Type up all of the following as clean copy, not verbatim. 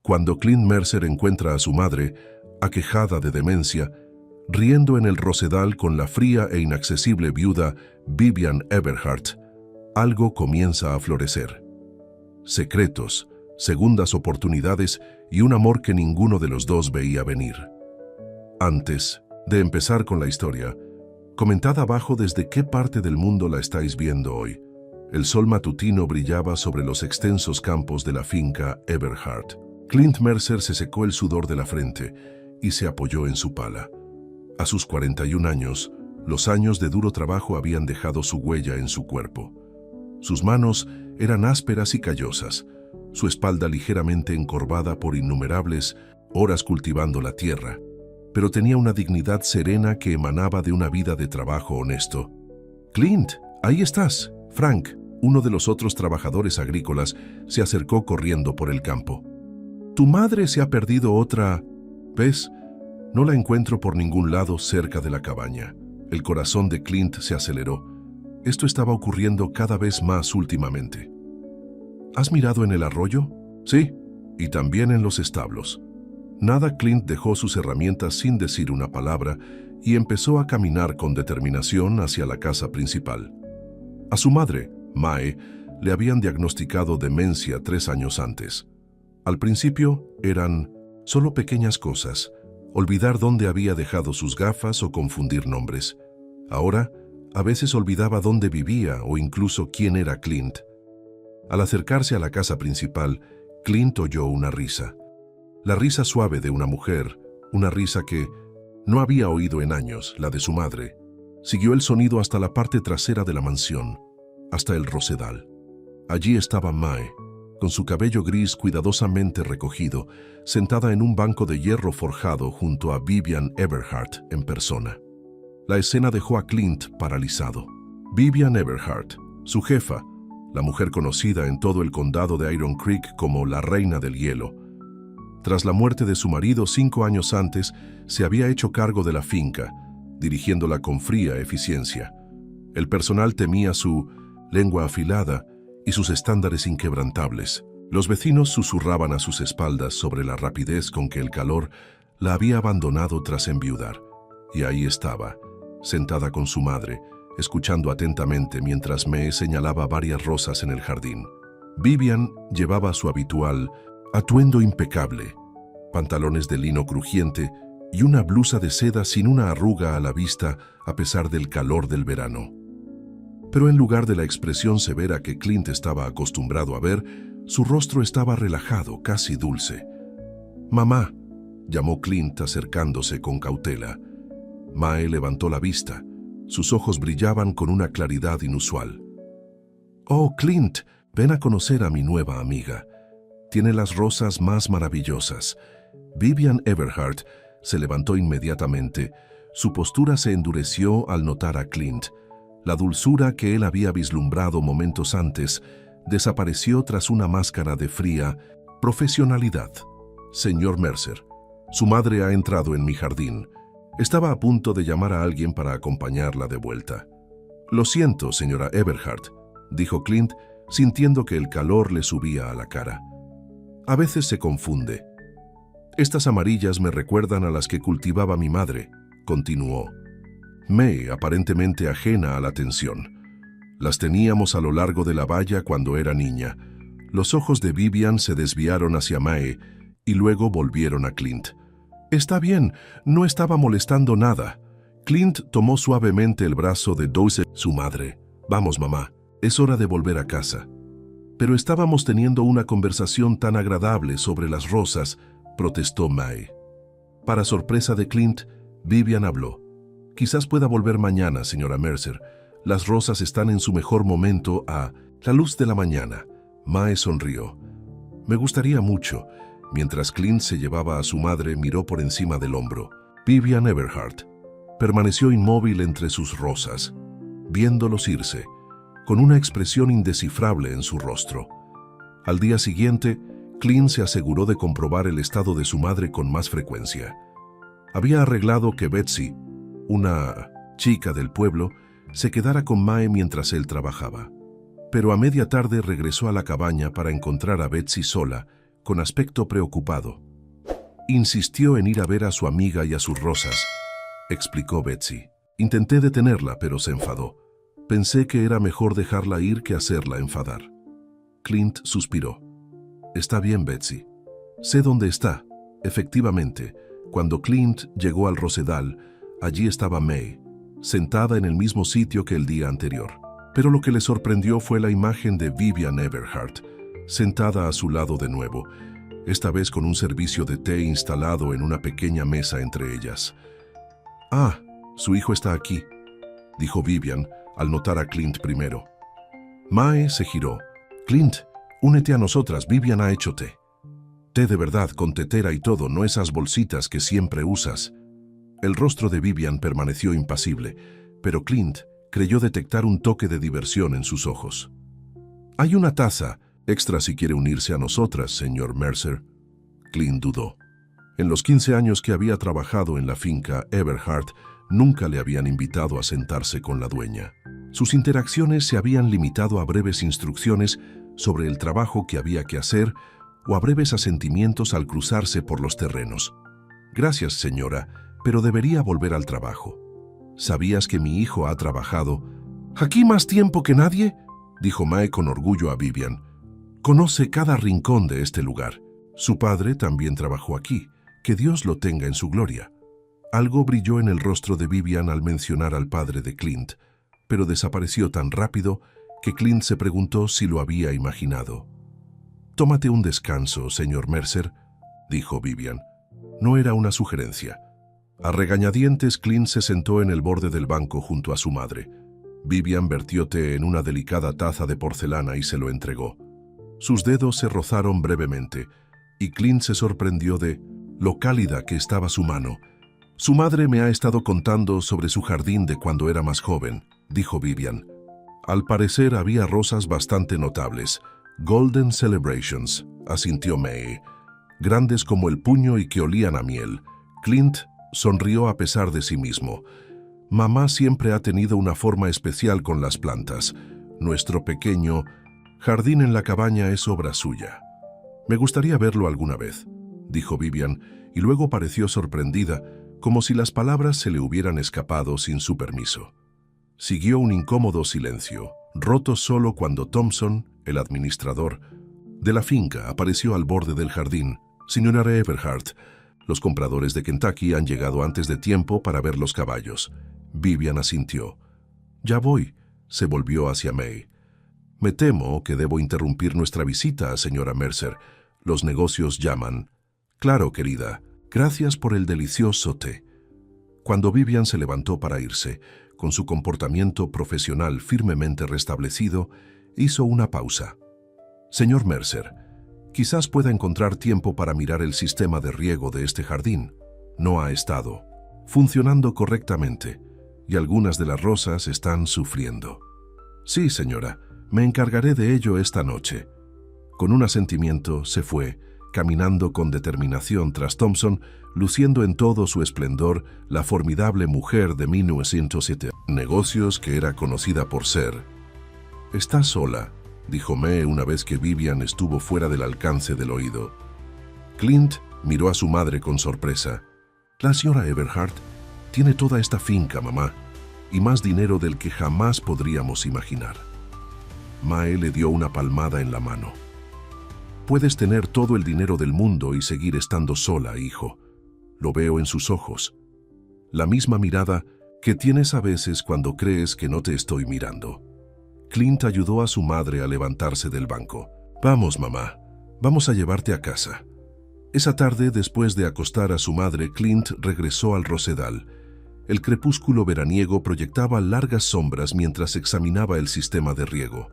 Cuando Clint Mercer encuentra a su madre, aquejada de demencia, riendo en el rosedal con la fría e inaccesible viuda Vivian Everhart, algo comienza a florecer. Secretos, segundas oportunidades y un amor que ninguno de los dos veía venir. Antes de empezar con la historia, comentad abajo desde qué parte del mundo la estáis viendo hoy. El sol matutino brillaba sobre los extensos campos de la finca Everhart. Clint Mercer se secó el sudor de la frente y se apoyó en su pala. A sus 41 años, los años de duro trabajo habían dejado su huella en su cuerpo. Sus manos eran ásperas y callosas, su espalda ligeramente encorvada por innumerables horas cultivando la tierra, pero tenía una dignidad serena que emanaba de una vida de trabajo honesto. «Clint, ahí estás». Frank, uno de los otros trabajadores agrícolas, se acercó corriendo por el campo. «Tu madre se ha perdido otra vez. No la encuentro por ningún lado cerca de la cabaña». El corazón de Clint se aceleró. Esto estaba ocurriendo cada vez más últimamente. «¿Has mirado en el arroyo?» «Sí, y también en los establos». Nada. Clint dejó sus herramientas sin decir una palabra y empezó a caminar con determinación hacia la casa principal. A su madre, Mae, le habían diagnosticado demencia 3 años antes. Al principio eran solo pequeñas cosas, olvidar dónde había dejado sus gafas o confundir nombres. Ahora, a veces olvidaba dónde vivía o incluso quién era Clint. Al acercarse a la casa principal, Clint oyó una risa. La risa suave de una mujer, una risa que no había oído en años, la de su madre. Siguió el sonido hasta la parte trasera de la mansión, hasta el rosedal. Allí estaba Mae, con su cabello gris cuidadosamente recogido, sentada en un banco de hierro forjado junto a Vivian Everhart en persona. La escena dejó a Clint paralizado. Vivian Everhart, su jefa, la mujer conocida en todo el condado de Iron Creek como la Reina del Hielo. Tras la muerte de su marido 5 años antes, se había hecho cargo de la finca, dirigiéndola con fría eficiencia. El personal temía su lengua afilada y sus estándares inquebrantables. Los vecinos susurraban a sus espaldas sobre la rapidez con que el calor la había abandonado tras enviudar. Y ahí estaba, sentada con su madre, escuchando atentamente mientras Mae señalaba varias rosas en el jardín. Vivian llevaba su habitual atuendo impecable, pantalones de lino crujiente y una blusa de seda sin una arruga a la vista a pesar del calor del verano. Pero en lugar de la expresión severa que Clint estaba acostumbrado a ver, su rostro estaba relajado, casi dulce. «Mamá», llamó Clint acercándose con cautela. Mae levantó la vista. Sus ojos brillaban con una claridad inusual. «Oh, Clint, ven a conocer a mi nueva amiga. Tiene las rosas más maravillosas». Vivian Everhart se levantó inmediatamente. Su postura se endureció al notar a Clint. La dulzura que él había vislumbrado momentos antes desapareció tras una máscara de fría profesionalidad. «Señor Mercer, su madre ha entrado en mi jardín. Estaba a punto de llamar a alguien para acompañarla de vuelta». «Lo siento, señora Everhart», dijo Clint, sintiendo que el calor le subía a la cara. «A veces se confunde. Estas amarillas me recuerdan a las que cultivaba mi madre», continuó. Mae, aparentemente ajena a la tensión. «Las teníamos a lo largo de la valla cuando era niña». Los ojos de Vivian se desviaron hacia Mae y luego volvieron a Clint. «Está bien, no estaba molestando nada». Clint tomó suavemente el brazo de Doce, su madre. «Vamos, mamá, es hora de volver a casa». «Pero estábamos teniendo una conversación tan agradable sobre las rosas», protestó Mae. Para sorpresa de Clint, Vivian habló. «Quizás pueda volver mañana, señora Mercer. Las rosas están en su mejor momento a la luz de la mañana». Mae sonrió. «Me gustaría mucho». Mientras Clint se llevaba a su madre, miró por encima del hombro. Vivian Everhart permaneció inmóvil entre sus rosas, viéndolos irse, con una expresión indescifrable en su rostro. Al día siguiente, Clint se aseguró de comprobar el estado de su madre con más frecuencia. Había arreglado que Betsy, una chica del pueblo, se quedara con Mae mientras él trabajaba. Pero a media tarde regresó a la cabaña para encontrar a Betsy sola, con aspecto preocupado. Insistió en ir a ver a su amiga y a sus rosas, explicó Betsy. Intenté detenerla, pero se enfadó. Pensé que era mejor dejarla ir que hacerla enfadar. Clint suspiró. Está bien, Betsy. Sé dónde está. Efectivamente, cuando Clint llegó al Rosedal, allí estaba May, sentada en el mismo sitio que el día anterior. Pero lo que le sorprendió fue la imagen de Vivian Everhart, sentada a su lado de nuevo, esta vez con un servicio de té instalado en una pequeña mesa entre ellas. «Ah, su hijo está aquí», dijo Vivian al notar a Clint primero. Mae se giró. «Clint, únete a nosotras, Vivian ha hecho té. Té de verdad, con tetera y todo, no esas bolsitas que siempre usas». El rostro de Vivian permaneció impasible, pero Clint creyó detectar un toque de diversión en sus ojos. «Hay una taza extra si quiere unirse a nosotras, señor Mercer». Clint dudó. En los 15 años que había trabajado en la finca Everhart, nunca le habían invitado a sentarse con la dueña. Sus interacciones se habían limitado a breves instrucciones sobre el trabajo que había que hacer o a breves asentimientos al cruzarse por los terrenos. «Gracias, señora, pero debería volver al trabajo. ¿Sabías que mi hijo ha trabajado aquí más tiempo que nadie?», dijo Mae con orgullo a Vivian. «Conoce cada rincón de este lugar. Su padre también trabajó aquí. Que Dios lo tenga en su gloria». Algo brilló en el rostro de Vivian al mencionar al padre de Clint, pero desapareció tan rápido que Clint se preguntó si lo había imaginado. «Tómate un descanso, señor Mercer», dijo Vivian. No era una sugerencia. A regañadientes, Clint se sentó en el borde del banco junto a su madre. Vivian vertió té en una delicada taza de porcelana y se lo entregó. Sus dedos se rozaron brevemente, y Clint se sorprendió de lo cálida que estaba su mano. «Su madre me ha estado contando sobre su jardín de cuando era más joven», dijo Vivian. «Al parecer había rosas bastante notables. Golden Celebrations», asintió May. «Grandes como el puño y que olían a miel». Clint sonrió a pesar de sí mismo. «Mamá siempre ha tenido una forma especial con las plantas. Nuestro pequeño jardín en la cabaña es obra suya. Me gustaría verlo alguna vez», dijo Vivian, y luego pareció sorprendida, como si las palabras se le hubieran escapado sin su permiso. Siguió un incómodo silencio, roto solo cuando Thompson, el administrador de la finca, apareció al borde del jardín. «Señora Everhart, los compradores de Kentucky han llegado antes de tiempo para ver los caballos». Vivian asintió. «Ya voy», se volvió hacia May. «Me temo que debo interrumpir nuestra visita, señora Mercer. Los negocios llaman». «Claro, querida. Gracias por el delicioso té». Cuando Vivian se levantó para irse, con su comportamiento profesional firmemente restablecido, hizo una pausa. «Señor Mercer, quizás pueda encontrar tiempo para mirar el sistema de riego de este jardín. No ha estado funcionando correctamente y algunas de las rosas están sufriendo». «Sí, señora, me encargaré de ello esta noche». Con un asentimiento se fue, caminando con determinación tras Thompson, luciendo en todo su esplendor la formidable mujer de 1907, negocios que era conocida por ser. «Está sola», dijo May una vez que Vivian estuvo fuera del alcance del oído. Clint miró a su madre con sorpresa. «La señora Everhart tiene toda esta finca, mamá, y más dinero del que jamás podríamos imaginar». Mae le dio una palmada en la mano. «Puedes tener todo el dinero del mundo y seguir estando sola, hijo. Lo veo en sus ojos. La misma mirada que tienes a veces cuando crees que no te estoy mirando». Clint ayudó a su madre a levantarse del banco. «Vamos, mamá, vamos a llevarte a casa». Esa tarde, después de acostar a su madre, Clint regresó al Rosedal. El crepúsculo veraniego proyectaba largas sombras mientras examinaba el sistema de riego.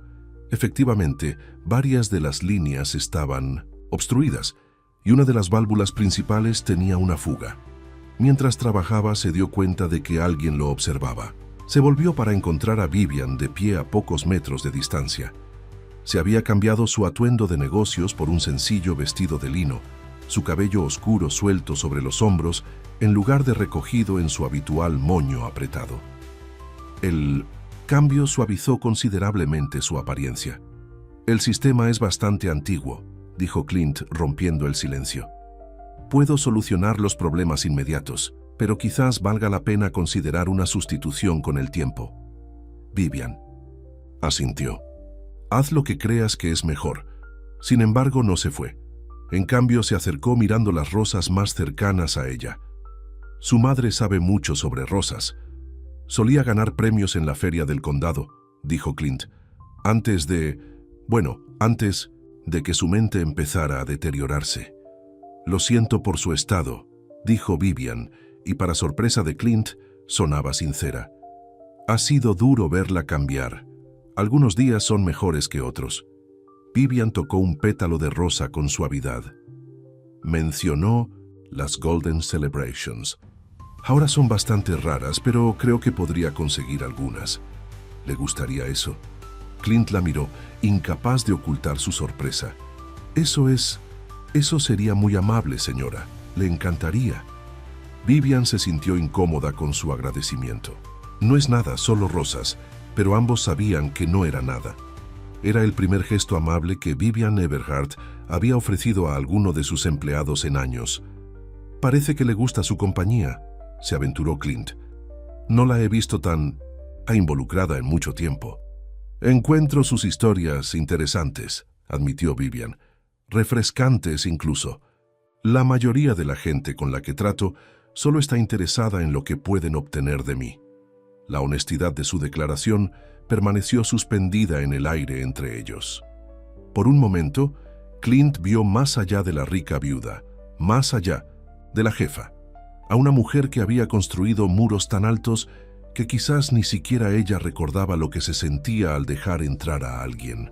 Efectivamente, varias de las líneas estaban obstruidas y una de las válvulas principales tenía una fuga. Mientras trabajaba, se dio cuenta de que alguien lo observaba. Se volvió para encontrar a Vivian de pie a pocos metros de distancia. Se había cambiado su atuendo de negocios por un sencillo vestido de lino, su cabello oscuro suelto sobre los hombros en lugar de recogido en su habitual moño apretado. El cambio suavizó considerablemente su apariencia. «El sistema es bastante antiguo», dijo Clint, rompiendo el silencio. Puedo solucionar los problemas inmediatos, pero quizás valga la pena considerar una sustitución con el tiempo. Vivian asintió. Haz lo que creas que es mejor. Sin embargo, no se fue. En cambio, se acercó mirando las rosas más cercanas a ella. Su madre sabe mucho sobre rosas. Solía ganar premios en la feria del condado, dijo Clint, antes de que su mente empezara a deteriorarse. Lo siento por su estado, dijo Vivian, y para sorpresa de Clint, sonaba sincera. Ha sido duro verla cambiar. Algunos días son mejores que otros. Vivian tocó un pétalo de rosa con suavidad. Mencionó las Golden Celebrations. Ahora son bastante raras, pero creo que podría conseguir algunas. ¿Le gustaría eso? Clint la miró, incapaz de ocultar su sorpresa. Eso sería muy amable, señora. Le encantaría. Vivian se sintió incómoda con su agradecimiento. No es nada, solo rosas, pero ambos sabían que no era nada. Era el primer gesto amable que Vivian Everhart había ofrecido a alguno de sus empleados en años. Parece que le gusta su compañía, se aventuró Clint. No la he visto tan involucrada en mucho tiempo. Encuentro sus historias interesantes, admitió Vivian. Refrescantes incluso. La mayoría de la gente con la que trato solo está interesada en lo que pueden obtener de mí. La honestidad de su declaración permaneció suspendida en el aire entre ellos. Por un momento, Clint vio más allá de la rica viuda, más allá de la jefa, a una mujer que había construido muros tan altos que quizás ni siquiera ella recordaba lo que se sentía al dejar entrar a alguien.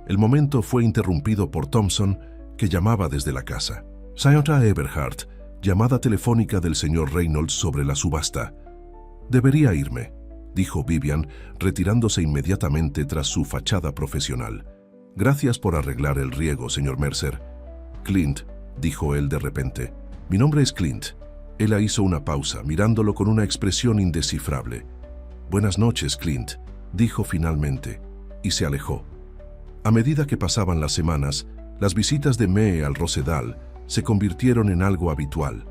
El momento fue interrumpido por Thompson, que llamaba desde la casa. Señora Everhart, llamada telefónica del señor Reynolds sobre la subasta. Debería irme, dijo Vivian, retirándose inmediatamente tras su fachada profesional. Gracias por arreglar el riego, señor Mercer. Clint, dijo él de repente. Mi nombre es Clint. Ella hizo una pausa, mirándolo con una expresión indescifrable. Buenas noches, Clint, dijo finalmente, y se alejó. A medida que pasaban las semanas, las visitas de Mae al Rosedal se convirtieron en algo habitual.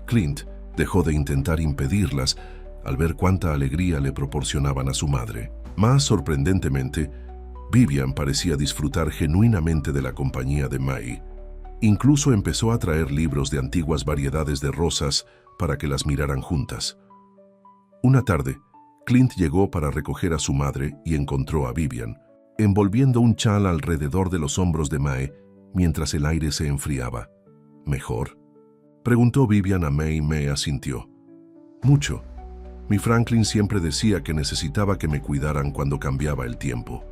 Clint dejó de intentar impedirlas al ver cuánta alegría le proporcionaban a su madre. Más sorprendentemente, Vivian parecía disfrutar genuinamente de la compañía de Mae. Incluso empezó a traer libros de antiguas variedades de rosas para que las miraran juntas. Una tarde, Clint llegó para recoger a su madre y encontró a Vivian, envolviendo un chal alrededor de los hombros de Mae mientras el aire se enfriaba. ¿Mejor?, preguntó Vivian a Mae y Mae asintió. Mucho. Mi Franklin siempre decía que necesitaba que me cuidaran cuando cambiaba el tiempo.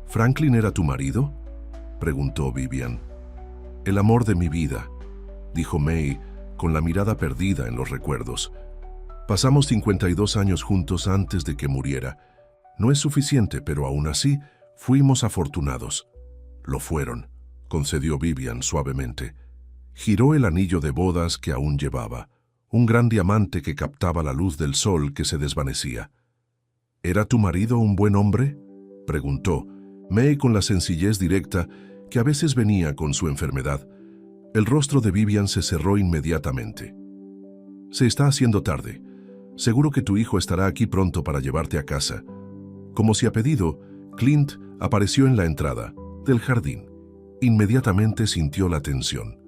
¿Franklin era tu marido?, preguntó Vivian. El amor de mi vida, dijo Mae, con la mirada perdida en los recuerdos. Pasamos 52 años juntos antes de que muriera. No es suficiente, pero aún así, fuimos afortunados. Lo fueron, concedió Vivian suavemente. Giró el anillo de bodas que aún llevaba, un gran diamante que captaba la luz del sol que se desvanecía. ¿Era tu marido un buen hombre?, preguntó Mae con la sencillez directa que a veces venía con su enfermedad. El rostro de Vivian se cerró inmediatamente. Se está haciendo tarde. Seguro que tu hijo estará aquí pronto para llevarte a casa. Como si a pedido, Clint apareció en la entrada del jardín. Inmediatamente sintió la tensión.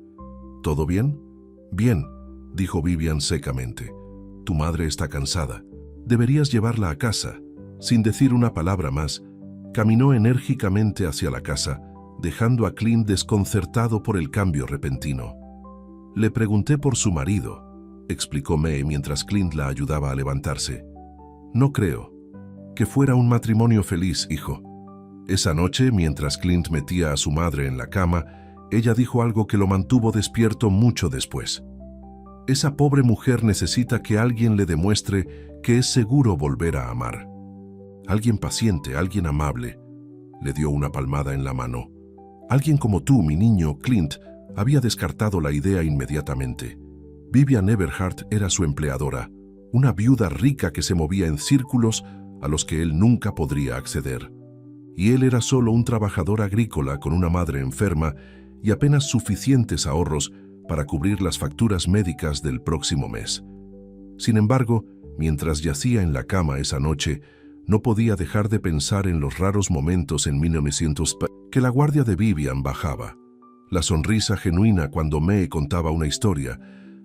¿Todo bien? Bien, dijo Vivian secamente. Tu madre está cansada. Deberías llevarla a casa. Sin decir una palabra más, caminó enérgicamente hacia la casa, dejando a Clint desconcertado por el cambio repentino. Le pregunté por su marido, explicó Mae mientras Clint la ayudaba a levantarse. No creo que fuera un matrimonio feliz, hijo. Esa noche, mientras Clint metía a su madre en la cama, ella dijo algo que lo mantuvo despierto mucho después. Esa pobre mujer necesita que alguien le demuestre que es seguro volver a amar. Alguien paciente, alguien amable. Le dio una palmada en la mano. Alguien como tú, mi niño, Clint, había descartado la idea inmediatamente. Vivian Everhart era su empleadora, una viuda rica que se movía en círculos a los que él nunca podría acceder. Y él era solo un trabajador agrícola con una madre enferma y apenas suficientes ahorros para cubrir las facturas médicas del próximo mes. Sin embargo, mientras yacía en la cama esa noche, no podía dejar de pensar en los raros momentos en 1900 que la guardia de Vivian bajaba. La sonrisa genuina cuando Mae contaba una historia,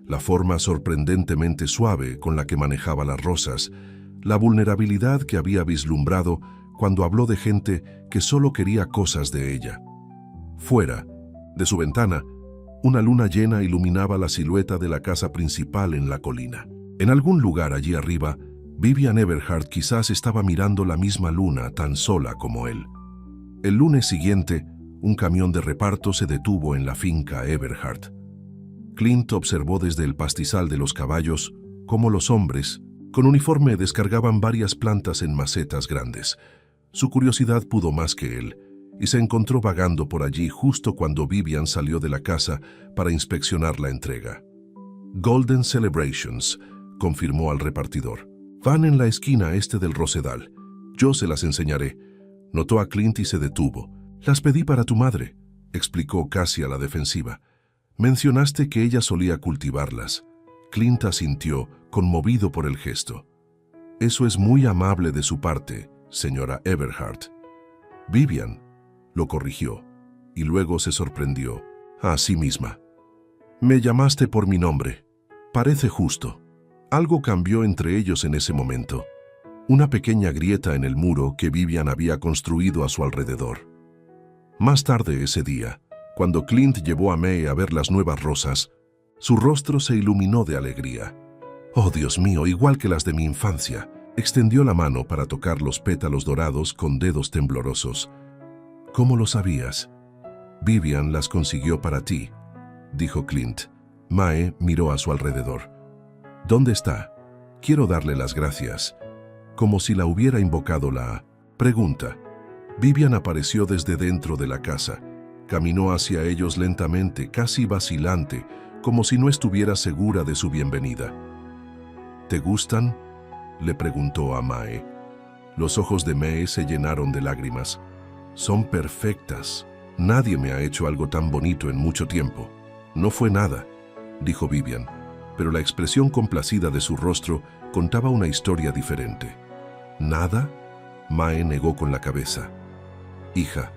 la forma sorprendentemente suave con la que manejaba las rosas, la vulnerabilidad que había vislumbrado cuando habló de gente que solo quería cosas de ella. Fuera, de su ventana, una luna llena iluminaba la silueta de la casa principal en la colina. En algún lugar allí arriba, Vivian Everhart quizás estaba mirando la misma luna tan sola como él. El lunes siguiente, un camión de reparto se detuvo en la finca Everhart. Clint observó desde el pastizal de los caballos cómo los hombres, con uniforme, descargaban varias plantas en macetas grandes. Su curiosidad pudo más que él, y se encontró vagando por allí justo cuando Vivian salió de la casa para inspeccionar la entrega. «Golden Celebrations», confirmó al repartidor. «Van en la esquina este del Rosedal. Yo se las enseñaré». Notó a Clint y se detuvo. «Las pedí para tu madre», explicó casi a la defensiva. «Mencionaste que ella solía cultivarlas». Clint asintió, conmovido por el gesto. «Eso es muy amable de su parte, señora Everhart». «Vivian», lo corrigió, y luego se sorprendió a sí misma. «Me llamaste por mi nombre. Parece justo». Algo cambió entre ellos en ese momento. Una pequeña grieta en el muro que Vivian había construido a su alrededor. Más tarde ese día, cuando Clint llevó a Mae a ver las nuevas rosas, su rostro se iluminó de alegría. «Oh, Dios mío, igual que las de mi infancia». Extendió la mano para tocar los pétalos dorados con dedos temblorosos. «¿Cómo lo sabías?» «Vivian las consiguió para ti», dijo Clint. Mae miró a su alrededor. «¿Dónde está? Quiero darle las gracias». Como si la hubiera invocado la pregunta. Vivian apareció desde dentro de la casa. Caminó hacia ellos lentamente, casi vacilante, como si no estuviera segura de su bienvenida. «¿Te gustan?», le preguntó a Mae. Los ojos de Mae se llenaron de lágrimas. «Son perfectas. Nadie me ha hecho algo tan bonito en mucho tiempo». «No fue nada», dijo Vivian, pero la expresión complacida de su rostro contaba una historia diferente. «¿Nada?», Mae negó con la cabeza. «Hija,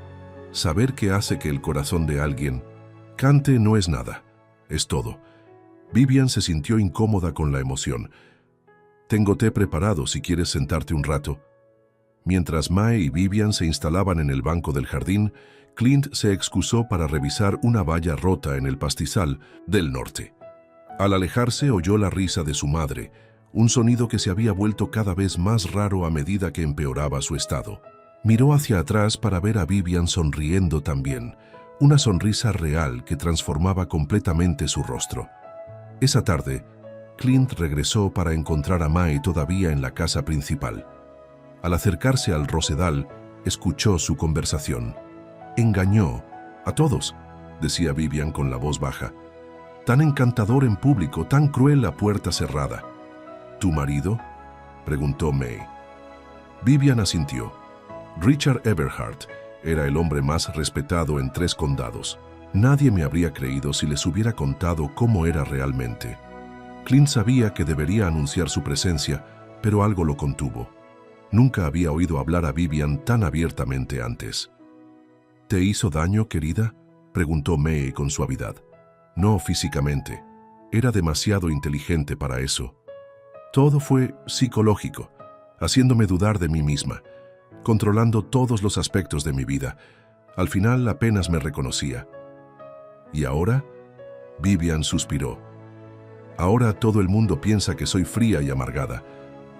saber qué hace que el corazón de alguien cante no es nada, es todo». Vivian se sintió incómoda con la emoción. «Tengo té preparado si quieres sentarte un rato». Mientras Mae y Vivian se instalaban en el banco del jardín, Clint se excusó para revisar una valla rota en el pastizal del norte. Al alejarse oyó la risa de su madre, un sonido que se había vuelto cada vez más raro a medida que empeoraba su estado. Miró hacia atrás para ver a Vivian sonriendo también, una sonrisa real que transformaba completamente su rostro. Esa tarde, Clint regresó para encontrar a Mae todavía en la casa principal. Al acercarse al Rosedal, escuchó su conversación. «Engañó a todos», decía Vivian con la voz baja. «Tan encantador en público, tan cruel a puerta cerrada». «¿Tu marido?», preguntó Mae. Vivian asintió. Richard Everhart era el hombre más respetado en 3 condados. Nadie me habría creído si les hubiera contado cómo era realmente. Clint sabía que debería anunciar su presencia, pero algo lo contuvo. Nunca había oído hablar a Vivian tan abiertamente antes. «¿Te hizo daño, querida?», preguntó Mae con suavidad. «No físicamente. Era demasiado inteligente para eso. Todo fue psicológico, haciéndome dudar de mí misma, controlando todos los aspectos de mi vida. Al final apenas me reconocía». «¿Y ahora?», Vivian suspiró. «Ahora todo el mundo piensa que soy fría y amargada.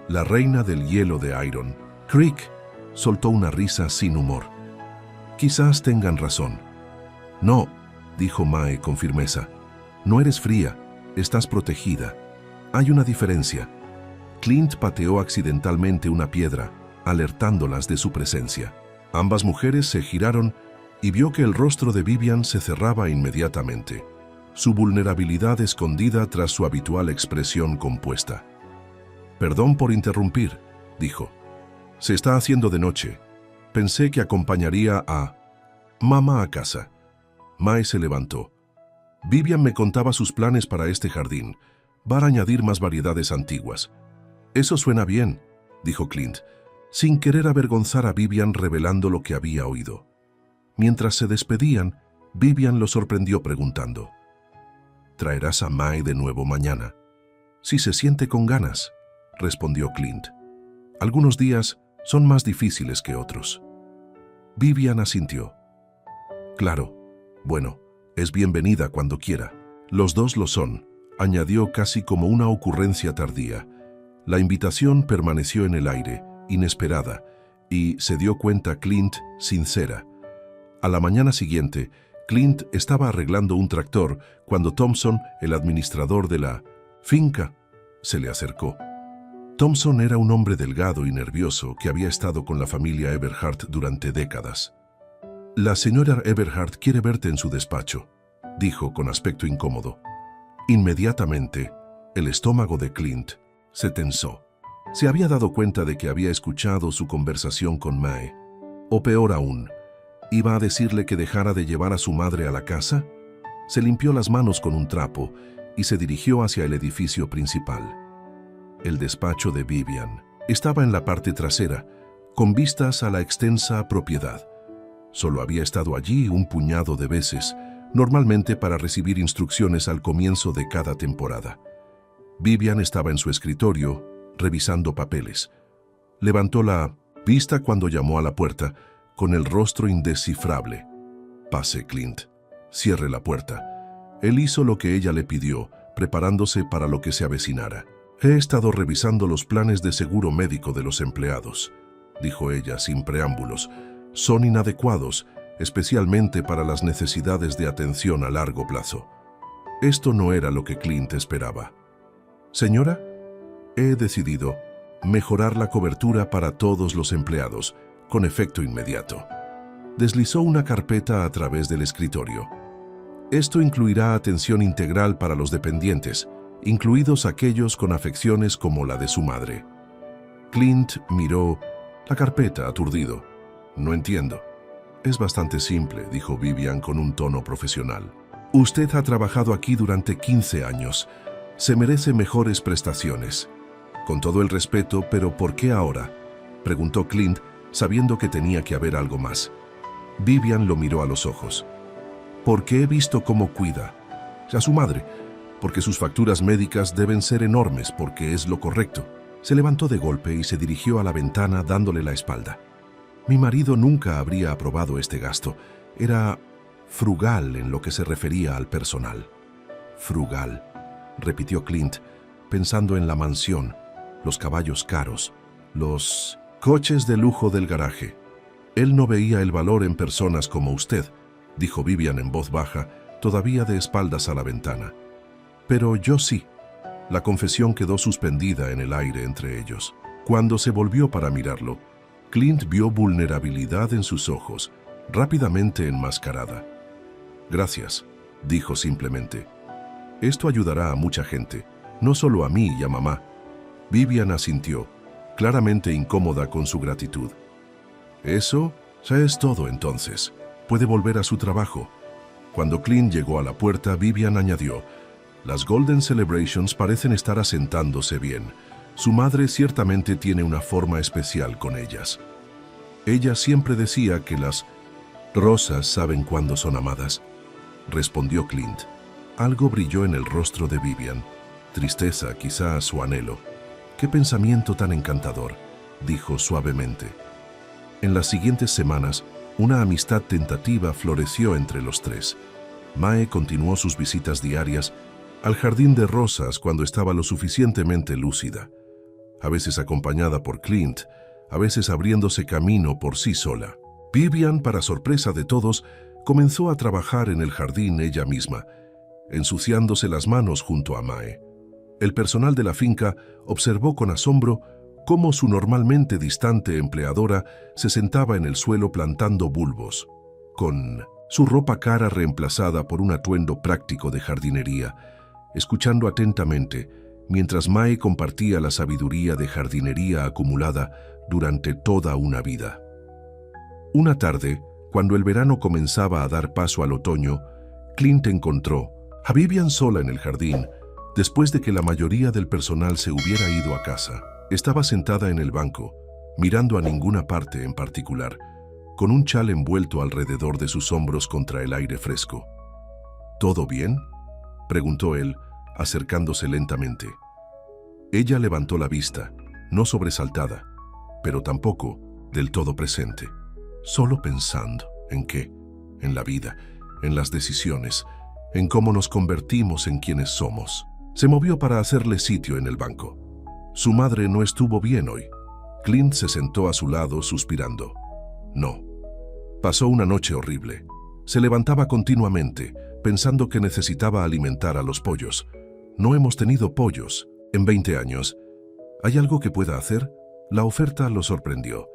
La reina del hielo de Iron Creek», soltó una risa sin humor. «Quizás tengan razón». «No», dijo Mae con firmeza. «No eres fría, estás protegida. Hay una diferencia». Clint pateó accidentalmente una piedra, alertándolas de su presencia. Ambas mujeres se giraron y vio que el rostro de Vivian se cerraba inmediatamente, su vulnerabilidad escondida tras su habitual expresión compuesta. «Perdón por interrumpir», dijo. «Se está haciendo de noche. Pensé que acompañaría a mamá a casa». Mae se levantó. Vivian me contaba sus planes para este jardín. Va a añadir más variedades antiguas. Eso suena bien, dijo Clint, sin querer avergonzar a Vivian revelando lo que había oído. Mientras se despedían, Vivian lo sorprendió preguntando: «¿Traerás a Mae de nuevo mañana?» «Si se siente con ganas», respondió Clint. «Algunos días son más difíciles que otros». Vivian asintió. «Claro. Bueno, es bienvenida cuando quiera». «Los dos lo son», añadió casi como una ocurrencia tardía. La invitación permaneció en el aire, inesperada, y se dio cuenta Clint sincera. A la mañana siguiente, Clint estaba arreglando un tractor cuando Thompson, el administrador de la finca, se le acercó. Thompson era un hombre delgado y nervioso que había estado con la familia Everhart durante décadas. «La señora Everhart quiere verte en su despacho», dijo con aspecto incómodo. Inmediatamente, el estómago de Clint se tensó. Se había dado cuenta de que había escuchado su conversación con Mae. O peor aún, ¿iba a decirle que dejara de llevar a su madre a la casa? Se limpió las manos con un trapo y se dirigió hacia el edificio principal. El despacho de Vivian estaba en la parte trasera, con vistas a la extensa propiedad. Solo había estado allí un puñado de veces, normalmente para recibir instrucciones al comienzo de cada temporada. Vivian estaba en su escritorio, revisando papeles. Levantó la vista cuando llamó a la puerta, con el rostro indescifrable. «Pase, Clint. Cierre la puerta». Él hizo lo que ella le pidió, preparándose para lo que se avecinara. «He estado revisando los planes de seguro médico de los empleados», dijo ella sin preámbulos. «Son inadecuados, especialmente para las necesidades de atención a largo plazo». Esto no era lo que Clint esperaba. «Señora, he decidido mejorar la cobertura para todos los empleados, con efecto inmediato». Deslizó una carpeta a través del escritorio. «Esto incluirá atención integral para los dependientes, incluidos aquellos con afecciones como la de su madre». Clint miró la carpeta aturdido. «No entiendo». «Es bastante simple», dijo Vivian con un tono profesional. «Usted ha trabajado aquí durante 15 años. Se merece mejores prestaciones». «Con todo el respeto, pero ¿por qué ahora?», preguntó Clint, sabiendo que tenía que haber algo más. Vivian lo miró a los ojos. «Porque he visto cómo cuida a su madre, porque sus facturas médicas deben ser enormes, porque es lo correcto». Se levantó de golpe y se dirigió a la ventana dándole la espalda. «Mi marido nunca habría aprobado este gasto. Era frugal en lo que se refería al personal». «Frugal», repitió Clint, pensando en la mansión, los caballos caros, los coches de lujo del garaje. «Él no veía el valor en personas como usted», dijo Vivian en voz baja, todavía de espaldas a la ventana. «Pero yo sí». La confesión quedó suspendida en el aire entre ellos. Cuando se volvió para mirarlo, Clint vio vulnerabilidad en sus ojos, rápidamente enmascarada. «Gracias», dijo simplemente. «Esto ayudará a mucha gente, no solo a mí y a mamá». Vivian asintió, claramente incómoda con su gratitud. «Eso ya es todo entonces. Puede volver a su trabajo». Cuando Clint llegó a la puerta, Vivian añadió: «Las Golden Celebrations parecen estar asentándose bien. Su madre ciertamente tiene una forma especial con ellas. Ella siempre decía que las rosas saben cuándo son amadas», respondió Clint. Algo brilló en el rostro de Vivian. Tristeza, quizá su anhelo. «Qué pensamiento tan encantador», dijo suavemente. En las siguientes semanas, una amistad tentativa floreció entre los tres. Mae continuó sus visitas diarias al jardín de rosas cuando estaba lo suficientemente lúcida, a veces acompañada por Clint, a veces abriéndose camino por sí sola. Vivian, para sorpresa de todos, comenzó a trabajar en el jardín ella misma, ensuciándose las manos junto a Mae. El personal de la finca observó con asombro cómo su normalmente distante empleadora se sentaba en el suelo plantando bulbos, con su ropa cara reemplazada por un atuendo práctico de jardinería, escuchando atentamente mientras Mae compartía la sabiduría de jardinería acumulada durante toda una vida. Una tarde, Cuando el verano comenzaba a dar paso al otoño, Clint encontró a Vivian sola en el jardín, después de que la mayoría del personal se hubiera ido a casa. Estaba sentada en el banco, mirando a ninguna parte en particular, con un chal envuelto alrededor de sus hombros contra el aire fresco. ¿Todo bien?, preguntó él, acercándose lentamente. Ella levantó la vista, no sobresaltada, pero tampoco del todo presente, solo pensando en qué, en la vida, en las decisiones, en cómo nos convertimos en quienes somos. Se movió para hacerle sitio en el banco. Su madre no estuvo bien hoy. Clint se sentó a su lado suspirando. No. Pasó una noche horrible. Se levantaba continuamente, pensando que necesitaba alimentar a los pollos. No hemos tenido pollos en 20 años. ¿Hay algo que pueda hacer? La oferta lo sorprendió.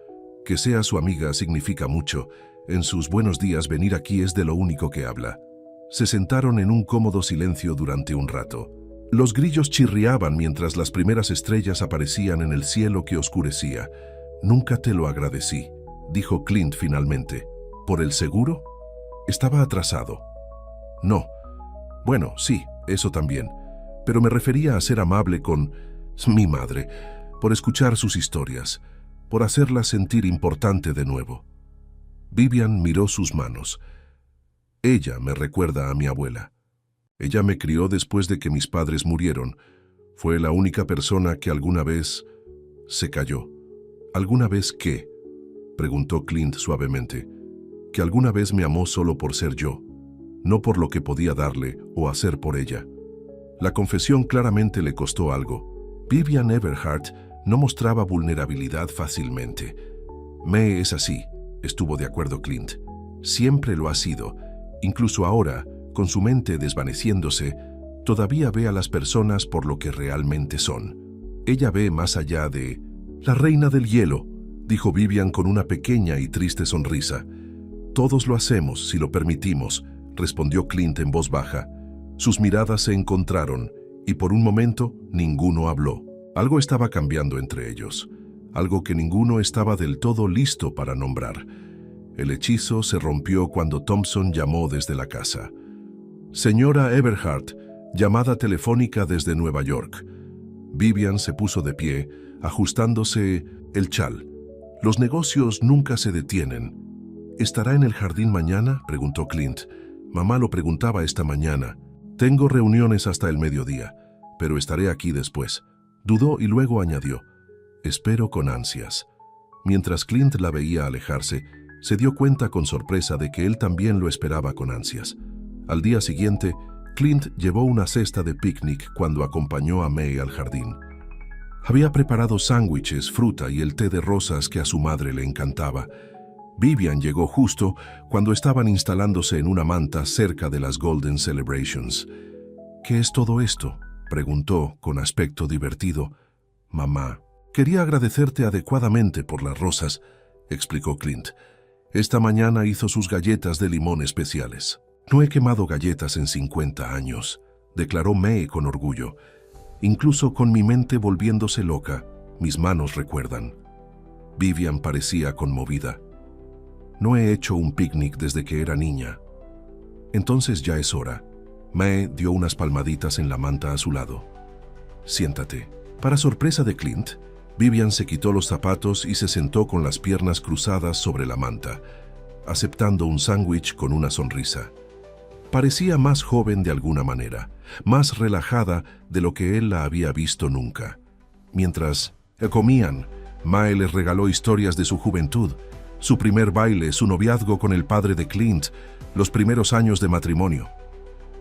Que sea su amiga significa mucho. En sus buenos días venir aquí es de lo único que habla. Se sentaron en un cómodo silencio durante un rato. Los grillos chirriaban mientras las primeras estrellas aparecían en el cielo que oscurecía. «Nunca te lo agradecí», dijo Clint finalmente. ¿Por el seguro? Estaba atrasado. No. Bueno, sí, eso también. Pero me refería a ser amable con mi madre, por escuchar sus historias, por hacerla sentir importante de nuevo. Vivian miró sus manos. Ella me recuerda a mi abuela. Ella me crió después de que mis padres murieron. Fue la única persona que alguna vez se cayó. ¿Alguna vez qué?, preguntó Clint suavemente. Que alguna vez me amó solo por ser yo, no por lo que podía darle o hacer por ella. La confesión claramente le costó algo. Vivian Everhart no mostraba vulnerabilidad fácilmente. Mae es así, estuvo de acuerdo Clint. Siempre lo ha sido. Incluso ahora, con su mente desvaneciéndose, todavía ve a las personas por lo que realmente son. Ella ve más allá de la reina del hielo, dijo Vivian con una pequeña y triste sonrisa. Todos lo hacemos si lo permitimos, respondió Clint en voz baja. Sus miradas se encontraron y por un momento ninguno habló. Algo estaba cambiando entre ellos, algo que ninguno estaba del todo listo para nombrar. El hechizo se rompió cuando Thompson llamó desde la casa. Señora Everhart, llamada telefónica desde Nueva York. Vivian se puso de pie, ajustándose el chal. Los negocios nunca se detienen. ¿Estará en el jardín mañana?, preguntó Clint. Mamá lo preguntaba esta mañana. Tengo reuniones hasta el mediodía, pero estaré aquí después. Dudó y luego añadió. Espero con ansias. Mientras Clint la veía alejarse, se dio cuenta con sorpresa de que él también lo esperaba con ansias. Al día siguiente, Clint llevó una cesta de picnic cuando acompañó a Mae al jardín. Había preparado sándwiches, fruta y el té de rosas que a su madre le encantaba. Vivian llegó justo cuando estaban instalándose en una manta cerca de las Golden Celebrations. ¿Qué es todo esto?, preguntó con aspecto divertido. Mamá, quería agradecerte adecuadamente por las rosas, explicó Clint. Esta mañana hizo sus galletas de limón especiales. No he quemado galletas en 50 años, declaró Mae con orgullo. Incluso con mi mente volviéndose loca, mis manos recuerdan. Vivian parecía conmovida. No he hecho un picnic desde que era niña. Entonces ya es hora. Mae dio unas palmaditas en la manta a su lado. Siéntate. Para sorpresa de Clint, Vivian se quitó los zapatos y se sentó con las piernas cruzadas sobre la manta, aceptando un sándwich con una sonrisa. Parecía más joven de alguna manera, más relajada de lo que él la había visto nunca. Mientras comían, Mae les regaló historias de su juventud, su primer baile, su noviazgo con el padre de Clint, los primeros años de matrimonio.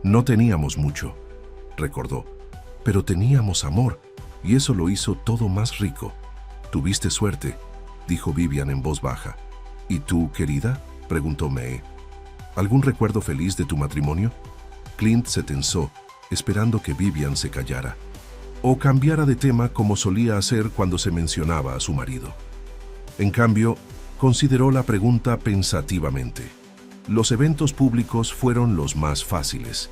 No teníamos mucho, recordó, pero teníamos amor, y eso lo hizo todo más rico. Tuviste suerte, dijo Vivian en voz baja. ¿Y tú, querida?, preguntó Mae. ¿Algún recuerdo feliz de tu matrimonio? Clint se tensó, esperando que Vivian se callara, o cambiara de tema como solía hacer cuando se mencionaba a su marido. En cambio, consideró la pregunta pensativamente. Los eventos públicos fueron los más fáciles,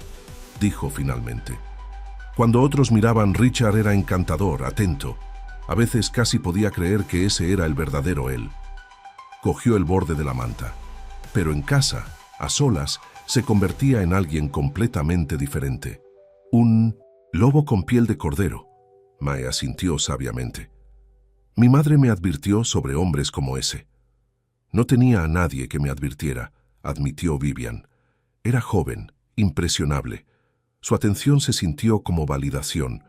dijo finalmente. Cuando otros miraban, Richard era encantador, atento. A veces casi podía creer que ese era el verdadero él. Cogió el borde de la manta. pero en casa, a solas, se convertía en alguien completamente diferente. Un lobo con piel de cordero, Mae asintió sabiamente. Mi madre me advirtió sobre hombres como ese. No tenía a nadie que me advirtiera, admitió Vivian. Era joven, impresionable. Su atención se sintió como validación.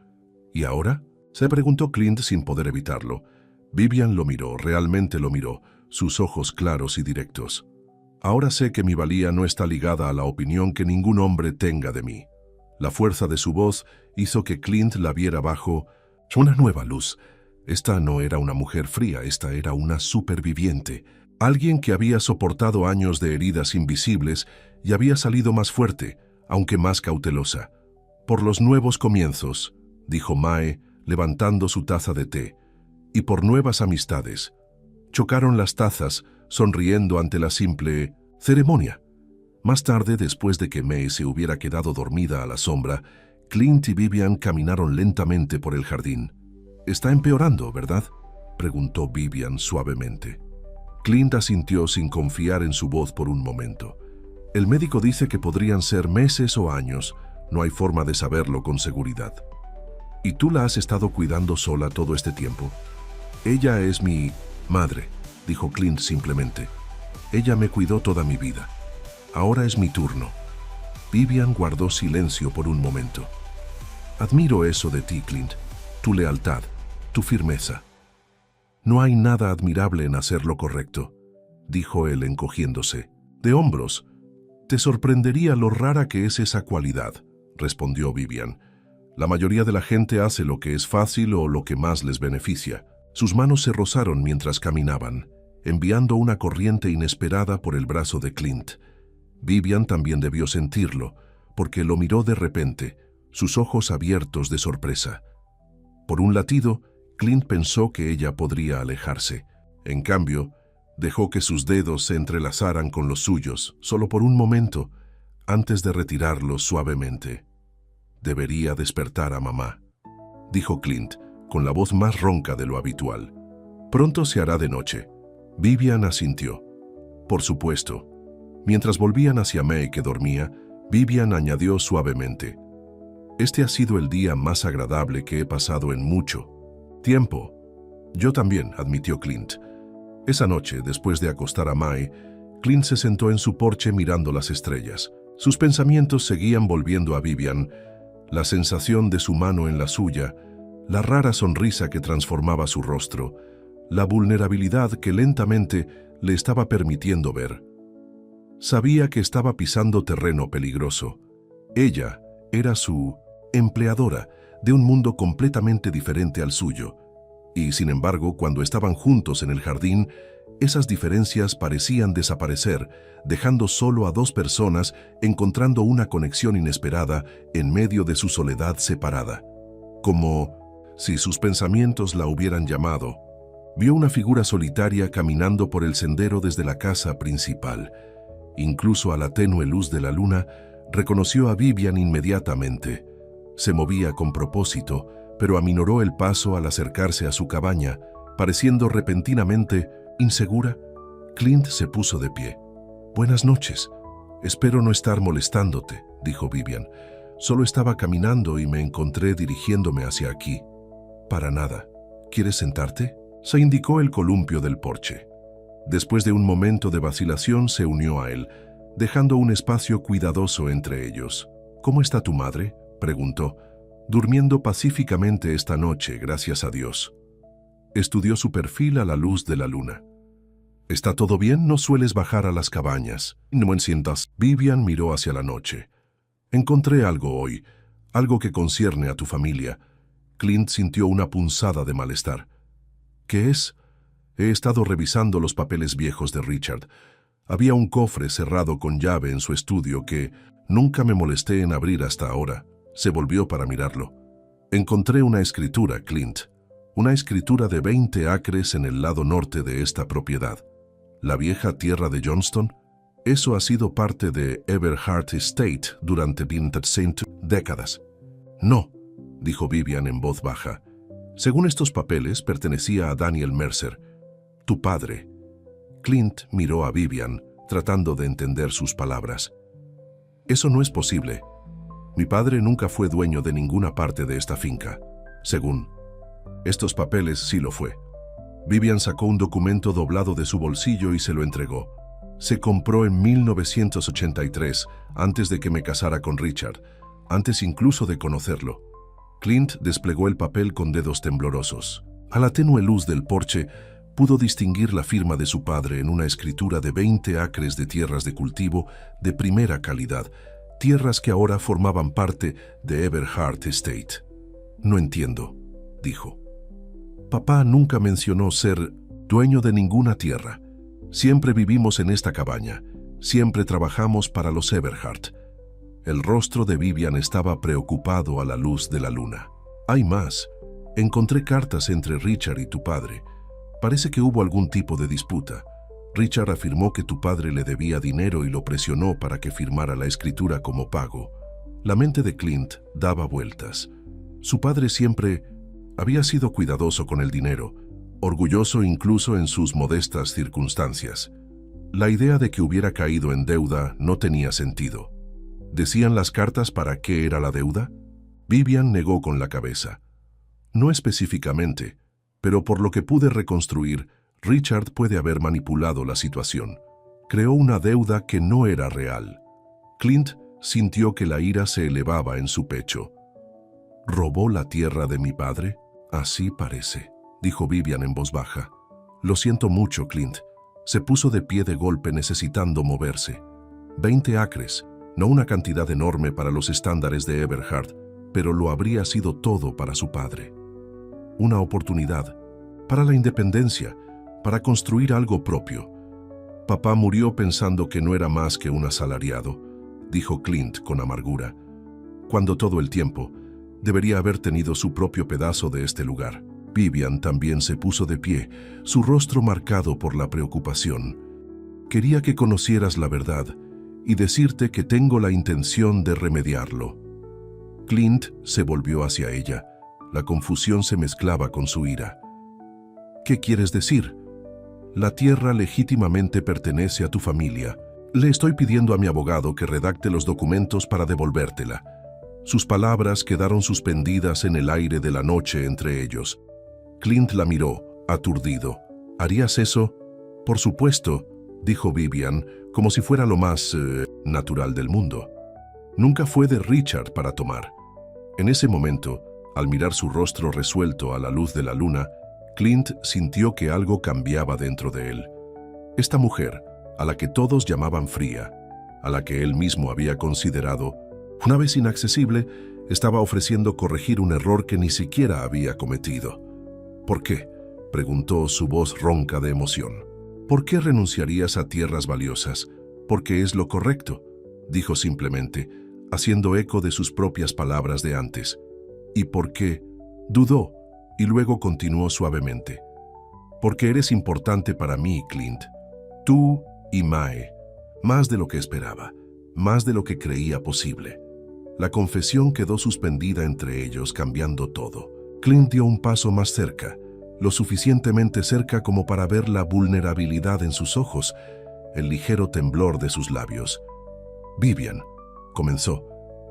¿Y ahora?, se preguntó Clint sin poder evitarlo. Vivian lo miró, realmente lo miró, sus ojos claros y directos. Ahora sé que mi valía no está ligada a la opinión que ningún hombre tenga de mí. La fuerza de su voz hizo que Clint la viera bajo una nueva luz. Esta no era una mujer fría, esta era una superviviente. Alguien que había soportado años de heridas invisibles y había salido más fuerte, aunque más cautelosa. Por los nuevos comienzos, dijo Mae, levantando su taza de té, y por nuevas amistades. Chocaron las tazas, sonriendo ante la simple ceremonia. Más tarde, después de que Mae se hubiera quedado dormida a la sombra, Clint y Vivian caminaron lentamente por el jardín. «Está empeorando, ¿verdad?», preguntó Vivian suavemente. Clint asintió sin confiar en su voz por un momento. «El médico dice que podrían ser meses o años. No hay forma de saberlo con seguridad». «¿Y tú la has estado cuidando sola todo este tiempo?». «Ella es mi madre», dijo Clint simplemente. «Ella me cuidó toda mi vida. Ahora es mi turno». Vivian guardó silencio por un momento. «Admiro eso de ti, Clint. Tu lealtad, tu firmeza». «No hay nada admirable en hacer lo correcto», dijo él encogiéndose. «De hombros. Te sorprendería lo rara que es esa cualidad», respondió Vivian. «La mayoría de la gente hace lo que es fácil o lo que más les beneficia». Sus manos se rozaron mientras caminaban, enviando una corriente inesperada por el brazo de Clint. Vivian también debió sentirlo, porque lo miró de repente, sus ojos abiertos de sorpresa. Por un latido, Clint pensó que ella podría alejarse. En cambio, dejó que sus dedos se entrelazaran con los suyos, solo por un momento, antes de retirarlos suavemente. «Debería despertar a mamá», dijo Clint, con la voz más ronca de lo habitual. «Pronto se hará de noche». Vivian asintió. «Por supuesto». Mientras volvían hacia Mae, que dormía, Vivian añadió suavemente: «Este ha sido el día más agradable que he pasado en mucho tiempo». «Yo también», admitió Clint. Esa noche, después de acostar a Mae, Clint se sentó en su porche mirando las estrellas. Sus pensamientos seguían volviendo a Vivian, la sensación de su mano en la suya, la rara sonrisa que transformaba su rostro, la vulnerabilidad que lentamente le estaba permitiendo ver. Sabía que estaba pisando terreno peligroso. Ella era su empleadora de un mundo completamente diferente al suyo, y sin embargo, cuando estaban juntos en el jardín, esas diferencias parecían desaparecer, dejando solo a dos personas encontrando una conexión inesperada en medio de su soledad separada. Como si sus pensamientos la hubieran llamado. Vio una figura solitaria caminando por el sendero desde la casa principal. Incluso a la tenue luz de la luna, reconoció a Vivian inmediatamente. Se movía con propósito, pero aminoró el paso al acercarse a su cabaña, pareciendo repentinamente insegura. Clint se puso de pie. «Buenas noches. Espero no estar molestándote», dijo Vivian. «Solo estaba caminando y me encontré dirigiéndome hacia aquí». «Para nada. ¿Quieres sentarte?», se indicó el columpio del porche. Después de un momento de vacilación se unió a él, dejando un espacio cuidadoso entre ellos. «¿Cómo está tu madre?», preguntó. «Durmiendo pacíficamente esta noche, gracias a Dios». Estudió su perfil a la luz de la luna. «¿Está todo bien? No sueles bajar a las cabañas. No enciendas». Vivian miró hacia la noche. «Encontré algo hoy, algo que concierne a tu familia». Clint sintió una punzada de malestar. «¿Qué es?». «He estado revisando los papeles viejos de Richard. Había un cofre cerrado con llave en su estudio que nunca me molesté en abrir hasta ahora». Se volvió para mirarlo. «Encontré una escritura, Clint. Una escritura de 20 acres en el lado norte de esta propiedad. La vieja tierra de Johnston. Eso ha sido parte de Everhart Estate durante 20 décadas». «No», dijo Vivian en voz baja. «Según estos papeles, pertenecía a Daniel Mercer, tu padre». Clint miró a Vivian, tratando de entender sus palabras. Eso no es posible. Mi padre nunca fue dueño de ninguna parte de esta finca. Según estos papeles, sí lo fue. Vivian sacó un documento doblado de su bolsillo y se lo entregó. Se compró en 1983, antes de que me casara con Richard, antes incluso de conocerlo. Clint desplegó el papel con dedos temblorosos. A la tenue luz del porche, pudo distinguir la firma de su padre en una escritura de 20 acres de tierras de cultivo de primera calidad, tierras que ahora formaban parte de Everhart Estate. No entiendo, dijo. Papá nunca mencionó ser dueño de ninguna tierra. Siempre vivimos en esta cabaña. Siempre trabajamos para los Everhart. El rostro de Vivian estaba preocupado a la luz de la luna. Hay más. Encontré cartas entre Richard y tu padre. Parece que hubo algún tipo de disputa. Richard afirmó que tu padre le debía dinero y lo presionó para que firmara la escritura como pago. La mente de Clint daba vueltas. Su padre siempre había sido cuidadoso con el dinero, orgulloso incluso en sus modestas circunstancias. La idea de que hubiera caído en deuda no tenía sentido. ¿Decían las cartas para qué era la deuda? Vivian negó con la cabeza. No específicamente, pero por lo que pude reconstruir, Richard puede haber manipulado la situación. Creó una deuda que no era real. Clint sintió que la ira se elevaba en su pecho. ¿Robó la tierra de mi padre? Así parece, dijo Vivian en voz baja. Lo siento mucho, Clint. Se puso de pie de golpe necesitando moverse. 20 acres, no una cantidad enorme para los estándares de Everhart, pero lo habría sido todo para su padre. Una oportunidad, para la independencia, para construir algo propio. Papá murió pensando que no era más que un asalariado, dijo Clint con amargura, cuando todo el tiempo debería haber tenido su propio pedazo de este lugar. Vivian también se puso de pie, su rostro marcado por la preocupación. Quería que conocieras la verdad y decirte que tengo la intención de remediarlo. Clint se volvió hacia ella. La confusión se mezclaba con su ira. ¿Qué quieres decir? La tierra legítimamente pertenece a tu familia. Le estoy pidiendo a mi abogado que redacte los documentos para devolvértela. Sus palabras quedaron suspendidas en el aire de la noche entre ellos. Clint la miró, aturdido. ¿Harías eso? Por supuesto, dijo Vivian, como si fuera lo más natural del mundo. Nunca fue de Richard para tomar. En ese momento, al mirar su rostro resuelto a la luz de la luna, Clint sintió que algo cambiaba dentro de él. Esta mujer, a la que todos llamaban fría, a la que él mismo había considerado una vez inaccesible, estaba ofreciendo corregir un error que ni siquiera había cometido. ¿Por qué?, preguntó su voz ronca de emoción. ¿Por qué renunciarías a tierras valiosas? Porque es lo correcto, dijo simplemente, haciendo eco de sus propias palabras de antes. ¿Y por qué? Dudó, y luego continuó suavemente. Porque eres importante para mí, Clint. Tú y Mae. Más de lo que esperaba, más de lo que creía posible. La confesión quedó suspendida entre ellos, cambiando todo. Clint dio un paso más cerca, lo suficientemente cerca como para ver la vulnerabilidad en sus ojos, el ligero temblor de sus labios. Vivian, comenzó,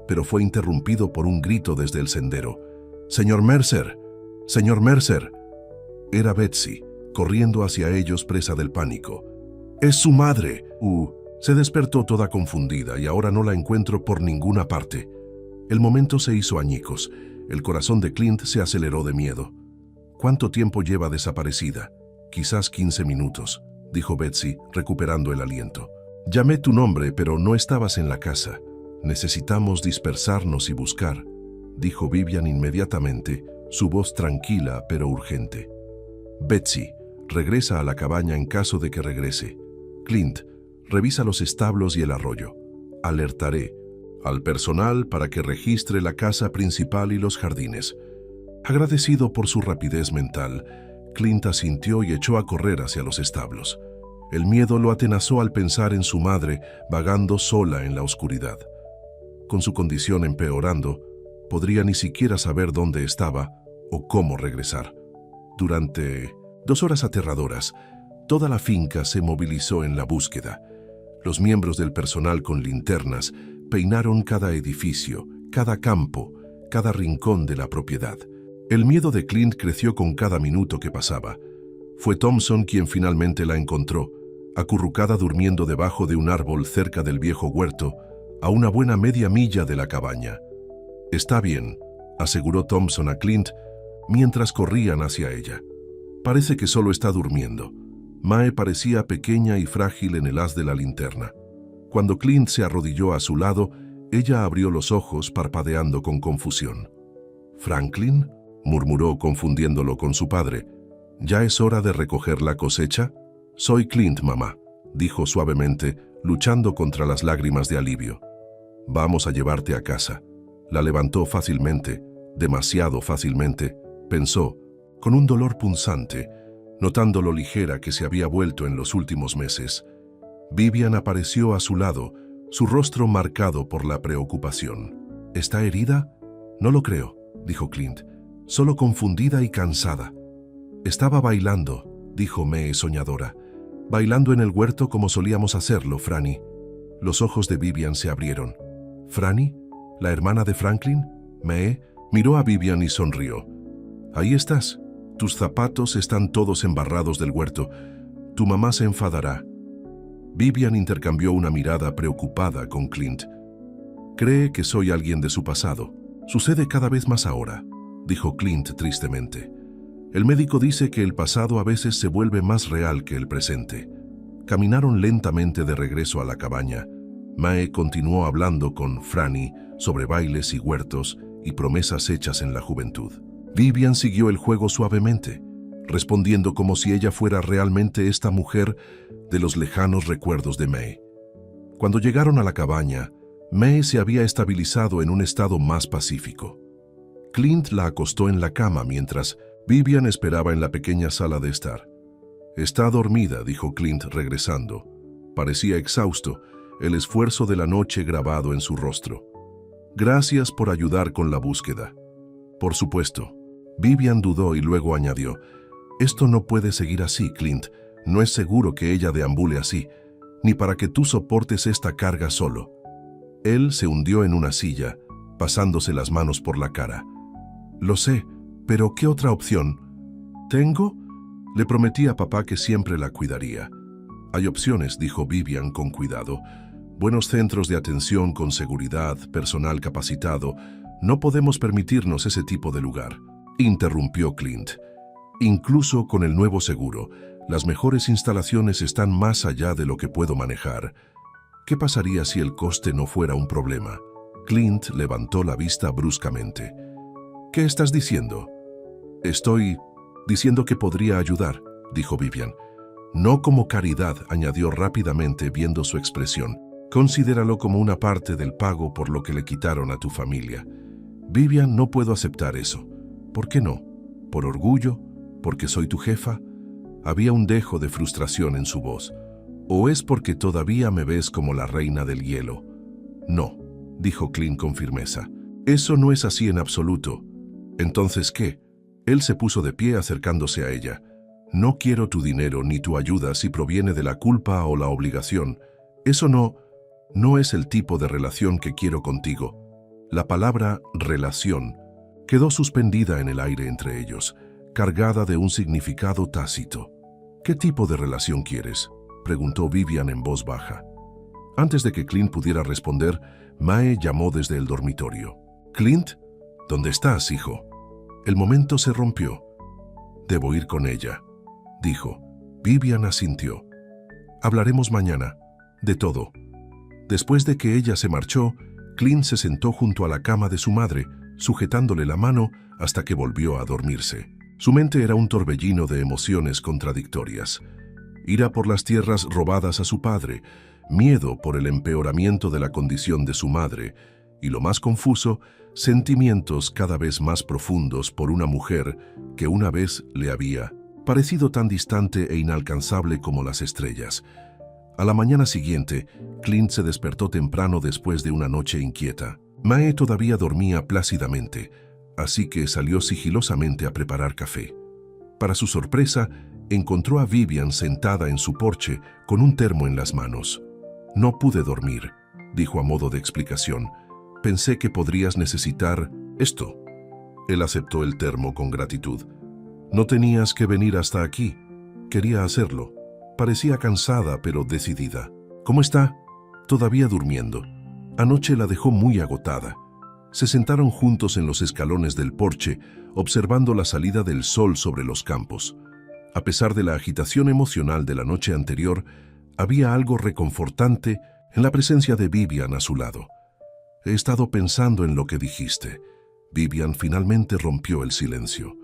pero fue interrumpido por un grito desde el sendero. «¡Señor Mercer! ¡Señor Mercer!». Era Betsy, corriendo hacia ellos presa del pánico. «¡Es su madre!». Se despertó toda confundida y ahora no la encuentro por ninguna parte. El momento se hizo añicos. El corazón de Clint se aceleró de miedo. ¿Cuánto tiempo lleva desaparecida? Quizás 15 minutos, dijo Betsy, recuperando el aliento. Llamé tu nombre, pero no estabas en la casa. Necesitamos dispersarnos y buscar, dijo Vivian inmediatamente, su voz tranquila pero urgente. Betsy, regresa a la cabaña en caso de que regrese. Clint, revisa los establos y el arroyo. Alertaré al personal para que registre la casa principal y los jardines. Agradecido por su rapidez mental, Clint asintió y echó a correr hacia los establos. El miedo lo atenazó al pensar en su madre vagando sola en la oscuridad. Con su condición empeorando, podría ni siquiera saber dónde estaba o cómo regresar. Durante 2 horas aterradoras, toda la finca se movilizó en la búsqueda. Los miembros del personal con linternas peinaron cada edificio, cada campo, cada rincón de la propiedad. El miedo de Clint creció con cada minuto que pasaba. Fue Thompson quien finalmente la encontró, acurrucada durmiendo debajo de un árbol cerca del viejo huerto, a una buena media milla de la cabaña. «Está bien», aseguró Thompson a Clint mientras corrían hacia ella. «Parece que solo está durmiendo». Mae parecía pequeña y frágil en el haz de la linterna. Cuando Clint se arrodilló a su lado, ella abrió los ojos parpadeando con confusión. «¿Franklin?», murmuró confundiéndolo con su padre. «¿Ya es hora de recoger la cosecha?» «Soy Clint, mamá», dijo suavemente, luchando contra las lágrimas de alivio. «Vamos a llevarte a casa». La levantó fácilmente, demasiado fácilmente, pensó, con un dolor punzante, notando lo ligera que se había vuelto en los últimos meses. Vivian apareció a su lado, su rostro marcado por la preocupación. «¿Está herida?» «No lo creo», dijo Clint, «solo confundida y cansada». «Estaba bailando», dijo Mae soñadora, «bailando en el huerto como solíamos hacerlo, Franny». Los ojos de Vivian se abrieron. «¿Franny? ¿La hermana de Franklin?» Mae miró a Vivian y sonrió. «Ahí estás. Tus zapatos están todos embarrados del huerto. Tu mamá se enfadará». Vivian intercambió una mirada preocupada con Clint. «Cree que soy alguien de su pasado. Sucede cada vez más ahora», dijo Clint tristemente. «El médico dice que el pasado a veces se vuelve más real que el presente». Caminaron lentamente de regreso a la cabaña. Mae continuó hablando con Franny sobre bailes y huertos y promesas hechas en la juventud. Vivian siguió el juego suavemente, respondiendo como si ella fuera realmente esta mujer de los lejanos recuerdos de Mae. Cuando llegaron a la cabaña, Mae se había estabilizado en un estado más pacífico. Clint la acostó en la cama mientras Vivian esperaba en la pequeña sala de estar. «Está dormida», dijo Clint regresando. Parecía exhausto, el esfuerzo de la noche grabado en su rostro. «Gracias por ayudar con la búsqueda». «Por supuesto». Vivian dudó y luego añadió, «Esto no puede seguir así, Clint. No es seguro que ella deambule así, ni para que tú soportes esta carga solo». Él se hundió en una silla, pasándose las manos por la cara. «Lo sé, pero ¿qué otra opción tengo? Le prometí a papá que siempre la cuidaría». «Hay opciones», dijo Vivian con cuidado. «Buenos centros de atención con seguridad, personal capacitado. No podemos permitirnos ese tipo de lugar», interrumpió Clint. «Incluso con el nuevo seguro, las mejores instalaciones están más allá de lo que puedo manejar. ¿Qué pasaría si el coste no fuera un problema?» Clint levantó la vista bruscamente. «¿Qué estás diciendo?» «Estoy diciendo que podría ayudar», dijo Vivian. «No como caridad», añadió rápidamente viendo su expresión. «Considéralo como una parte del pago por lo que le quitaron a tu familia». «Vivian, no puedo aceptar eso». «¿Por qué no? ¿Por orgullo? ¿Porque soy tu jefa?» Había un dejo de frustración en su voz. «¿O es porque todavía me ves como la reina del hielo?» «No», dijo Clint con firmeza. «Eso no es así en absoluto». «¿Entonces qué?» Él se puso de pie acercándose a ella. «No quiero tu dinero ni tu ayuda si proviene de la culpa o la obligación. Eso no es el tipo de relación que quiero contigo». La palabra relación quedó suspendida en el aire entre ellos, cargada de un significado tácito. «¿Qué tipo de relación quieres?», preguntó Vivian en voz baja. Antes de que Clint pudiera responder, Mae llamó desde el dormitorio. «Clint, ¿dónde estás, hijo?» El momento se rompió. «Debo ir con ella», dijo. Vivian asintió. «Hablaremos mañana, de todo». Después de que ella se marchó, Clint se sentó junto a la cama de su madre, sujetándole la mano hasta que volvió a dormirse. Su mente era un torbellino de emociones contradictorias. Ira por las tierras robadas a su padre, miedo por el empeoramiento de la condición de su madre, y lo más confuso, sentimientos cada vez más profundos por una mujer que una vez le había parecido tan distante e inalcanzable como las estrellas. A la mañana siguiente, Clint se despertó temprano después de una noche inquieta. Mae todavía dormía plácidamente, así que salió sigilosamente a preparar café. Para su sorpresa, encontró a Vivian sentada en su porche con un termo en las manos. No pude dormir, dijo a modo de explicación. Pensé que podrías necesitar esto. Él aceptó el termo con gratitud. No tenías que venir hasta aquí. Quería hacerlo. Parecía cansada, pero decidida. ¿Cómo está? Todavía durmiendo. Anoche la dejó muy agotada. Se sentaron juntos en los escalones del porche, observando la salida del sol sobre los campos. A pesar de la agitación emocional de la noche anterior, había algo reconfortante en la presencia de Vivian a su lado. He estado pensando en lo que dijiste. Vivian finalmente rompió el silencio.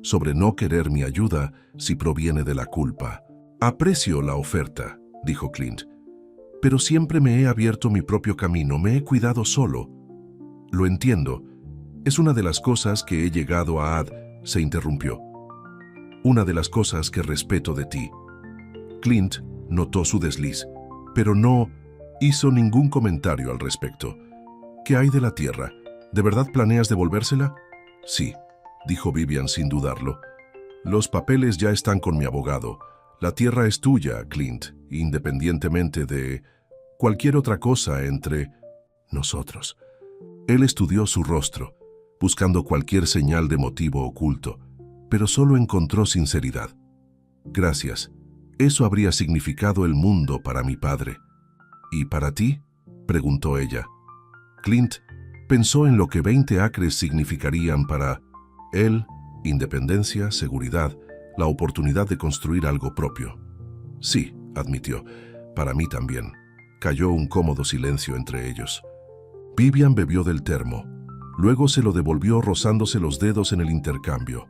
Sobre no querer mi ayuda si proviene de la culpa. Aprecio la oferta, dijo Clint. Pero siempre me he abierto mi propio camino, me he cuidado solo. Lo entiendo. Es una de las cosas que he llegado a... Se interrumpió. Una de las cosas que respeto de ti. Clint notó su desliz, pero no hizo ningún comentario al respecto. ¿Qué hay de la tierra? ¿De verdad planeas devolvérsela? Sí, dijo Vivian sin dudarlo. Los papeles ya están con mi abogado. La tierra es tuya, Clint, independientemente de cualquier otra cosa entre nosotros. Él estudió su rostro, buscando cualquier señal de motivo oculto, pero solo encontró sinceridad. Gracias. Eso habría significado el mundo para mi padre. ¿Y para ti?, preguntó ella. Clint pensó en lo que 20 acres significarían para él: independencia, seguridad, la oportunidad de construir algo propio. Sí, admitió, para mí también. Cayó un cómodo silencio entre ellos. Vivian bebió del termo. Luego se lo devolvió rozándose los dedos en el intercambio.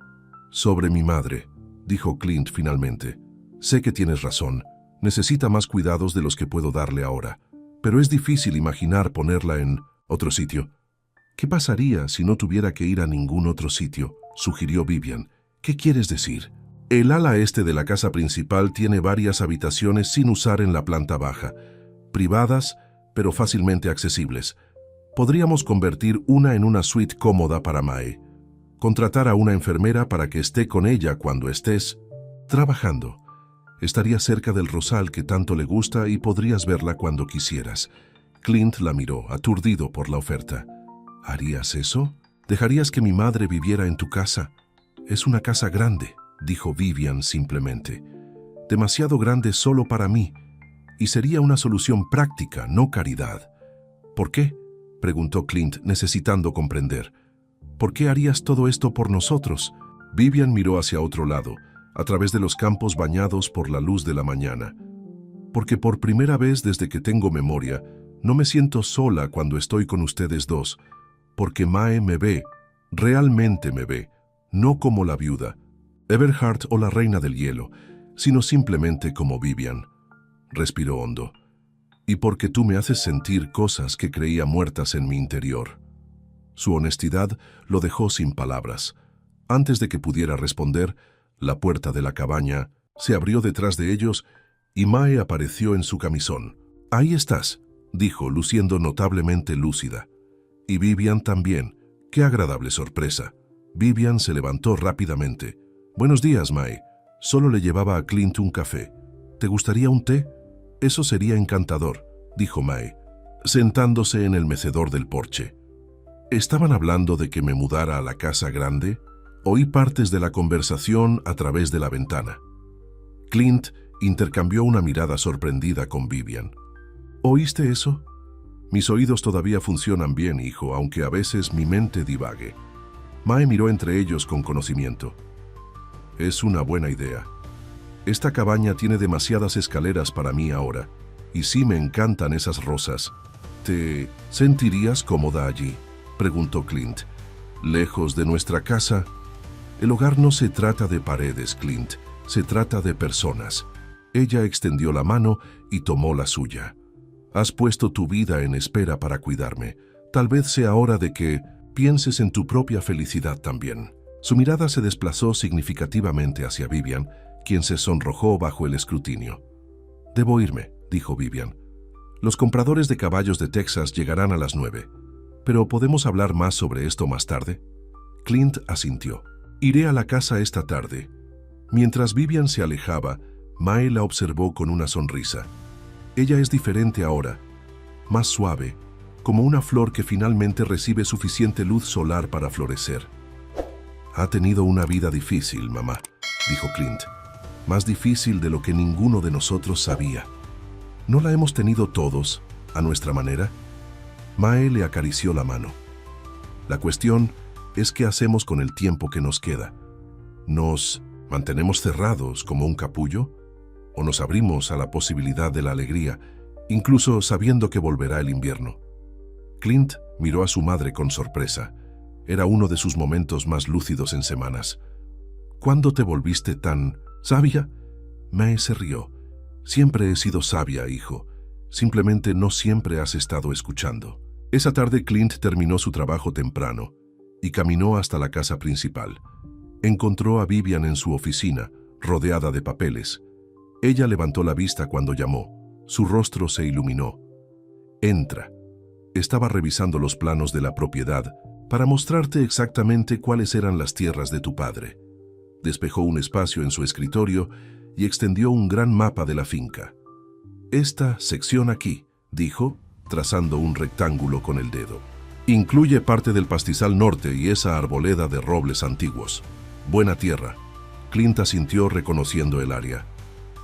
Sobre mi madre, dijo Clint finalmente. Sé que tienes razón. Necesita más cuidados de los que puedo darle ahora. Pero es difícil imaginar ponerla en otro sitio. ¿Qué pasaría si no tuviera que ir a ningún otro sitio?, sugirió Vivian. ¿Qué quieres decir? El ala este de la casa principal tiene varias habitaciones sin usar en la planta baja. Privadas, pero fácilmente accesibles. Podríamos convertir una en una suite cómoda para Mae. Contratar a una enfermera para que esté con ella cuando estés trabajando. Estaría cerca del rosal que tanto le gusta y podrías verla cuando quisieras. Clint la miró, aturdido por la oferta. ¿Harías eso? ¿Dejarías que mi madre viviera en tu casa? Es una casa grande, dijo Vivian simplemente. Demasiado grande solo para mí. Y sería una solución práctica, no caridad. ¿Por qué?, preguntó Clint, necesitando comprender. ¿Por qué harías todo esto por nosotros? Vivian miró hacia otro lado, a través de los campos bañados por la luz de la mañana. Porque por primera vez desde que tengo memoria, no me siento sola cuando estoy con ustedes dos. Porque Mae me ve, realmente me ve, no como la viuda, Everhart o la reina del hielo, sino simplemente como Vivian. Respiró hondo. Y porque tú me haces sentir cosas que creía muertas en mi interior. Su honestidad lo dejó sin palabras. Antes de que pudiera responder, la puerta de la cabaña se abrió detrás de ellos y Mae apareció en su camisón. «Ahí estás», dijo, luciendo notablemente lúcida. Y Vivian también. ¡Qué agradable sorpresa! Vivian se levantó rápidamente. «Buenos días, Mae». Solo le llevaba a Clint un café. «¿Te gustaría un té?» «Eso sería encantador», dijo Mae, sentándose en el mecedor del porche. ¿Estaban hablando de que me mudara a la casa grande? Oí partes de la conversación a través de la ventana. Clint intercambió una mirada sorprendida con Vivian. ¿Oíste eso? Mis oídos todavía funcionan bien, hijo, aunque a veces mi mente divague. Mae miró entre ellos con conocimiento. Es una buena idea. Esta cabaña tiene demasiadas escaleras para mí ahora, y sí me encantan esas rosas. ¿Te sentirías cómoda allí?, preguntó Clint. ¿Lejos de nuestra casa? El hogar no se trata de paredes, Clint, se trata de personas. Ella extendió la mano y tomó la suya. Has puesto tu vida en espera para cuidarme. Tal vez sea hora de que pienses en tu propia felicidad también. Su mirada se desplazó significativamente hacia Vivian, quien se sonrojó bajo el escrutinio. Debo irme, dijo Vivian. Los compradores de caballos de Texas llegarán a las 9. ¿Pero podemos hablar más sobre esto más tarde? Clint asintió. Iré a la casa esta tarde. Mientras Vivian se alejaba, Mae la observó con una sonrisa. Ella es diferente ahora, más suave, como una flor que finalmente recibe suficiente luz solar para florecer. Ha tenido una vida difícil, mamá, dijo Clint. Más difícil de lo que ninguno de nosotros sabía. ¿No la hemos tenido todos, a nuestra manera? Mae le acarició la mano. La cuestión es qué hacemos con el tiempo que nos queda. ¿Nos mantenemos cerrados como un capullo? ¿O nos abrimos a la posibilidad de la alegría, incluso sabiendo que volverá el invierno? Clint miró a su madre con sorpresa. Era uno de sus momentos más lúcidos en semanas. ¿Cuándo te volviste tan sabia? Mae se rió. Siempre he sido sabia, hijo. Simplemente no siempre has estado escuchando. Esa tarde Clint terminó su trabajo temprano y caminó hasta la casa principal. Encontró a Vivian en su oficina, rodeada de papeles. Ella levantó la vista cuando llamó. Su rostro se iluminó. Entra. Estaba revisando los planos de la propiedad para mostrarte exactamente cuáles eran las tierras de tu padre. Despejó un espacio en su escritorio y extendió un gran mapa de la finca. Esta sección aquí, dijo, trazando un rectángulo con el dedo. Incluye parte del pastizal norte y esa arboleda de robles antiguos. Buena tierra. Clint asintió reconociendo el área.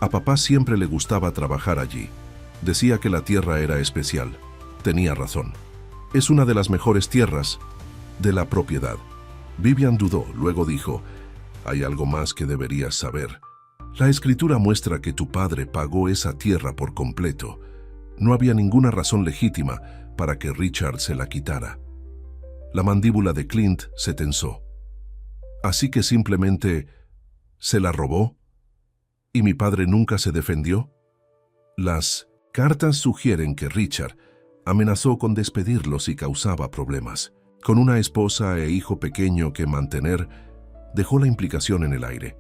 A papá siempre le gustaba trabajar allí. Decía que la tierra era especial. Tenía razón. Es una de las mejores tierras de la propiedad. Vivian dudó, luego dijo, hay algo más que deberías saber. La escritura muestra que tu padre pagó esa tierra por completo. No había ninguna razón legítima para que Richard se la quitara. La mandíbula de Clint se tensó. Así que simplemente se la robó. ¿Y mi padre nunca se defendió? Las cartas sugieren que Richard amenazó con despedirlos si causaba problemas. Con una esposa e hijo pequeño que mantener, dejó la implicación en el aire.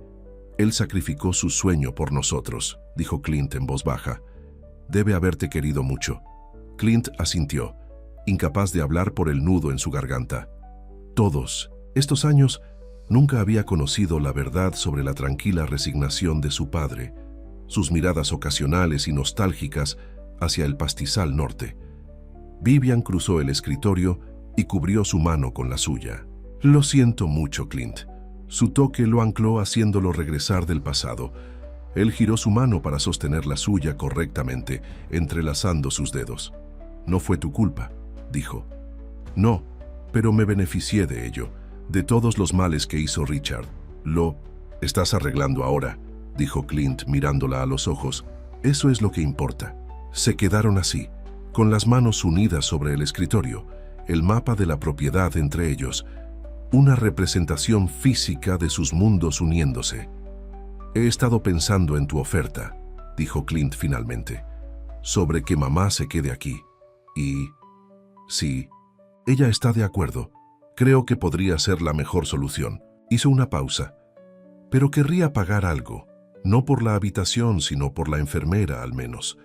Él sacrificó su sueño por nosotros, dijo Clint en voz baja. Debe haberte querido mucho. Clint asintió, incapaz de hablar por el nudo en su garganta. Todos estos años nunca había conocido la verdad sobre la tranquila resignación de su padre, sus miradas ocasionales y nostálgicas hacia el pastizal norte. Vivian cruzó el escritorio y cubrió su mano con la suya. Lo siento mucho, Clint. Su toque lo ancló haciéndolo regresar del pasado. Él giró su mano para sostener la suya correctamente, entrelazando sus dedos. No fue tu culpa, dijo. No, pero me beneficié de ello, de todos los males que hizo Richard. Lo estás arreglando ahora, dijo Clint mirándola a los ojos. Eso es lo que importa. Se quedaron así, con las manos unidas sobre el escritorio, el mapa de la propiedad entre ellos, una representación física de sus mundos uniéndose. He estado pensando en tu oferta, dijo Clint finalmente, sobre que mamá se quede aquí. Y sí, ella está de acuerdo. Creo que podría ser la mejor solución. Hizo una pausa. Pero querría pagar algo, no por la habitación, sino por la enfermera al menos.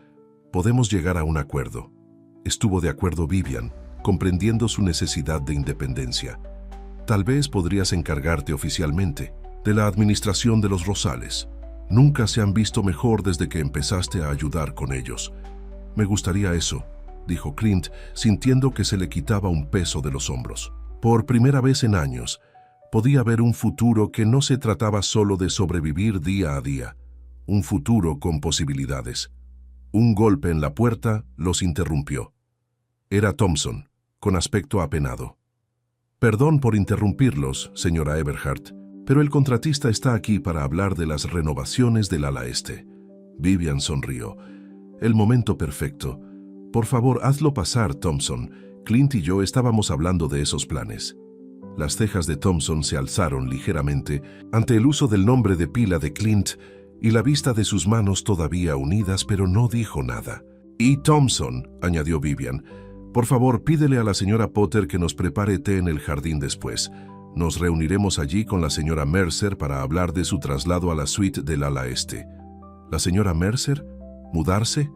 Podemos llegar a un acuerdo. Estuvo de acuerdo Vivian, comprendiendo su necesidad de independencia. Tal vez podrías encargarte oficialmente de la administración de los rosales. Nunca se han visto mejor desde que empezaste a ayudar con ellos. Me gustaría eso, dijo Clint, sintiendo que se le quitaba un peso de los hombros. Por primera vez en años, podía ver un futuro que no se trataba solo de sobrevivir día a día. Un futuro con posibilidades. Un golpe en la puerta los interrumpió. Era Thompson, con aspecto apenado. Perdón por interrumpirlos, señora Everhart, pero el contratista está aquí para hablar de las renovaciones del ala este. Vivian sonrió. El momento perfecto. Por favor, hazlo pasar, Thompson. Clint y yo estábamos hablando de esos planes. Las cejas de Thompson se alzaron ligeramente ante el uso del nombre de pila de Clint y la vista de sus manos todavía unidas, pero no dijo nada. Y Thompson, añadió Vivian, por favor, pídele a la señora Potter que nos prepare té en el jardín después. Nos reuniremos allí con la señora Mercer para hablar de su traslado a la suite del ala este. ¿La señora Mercer? ¿Mudarse?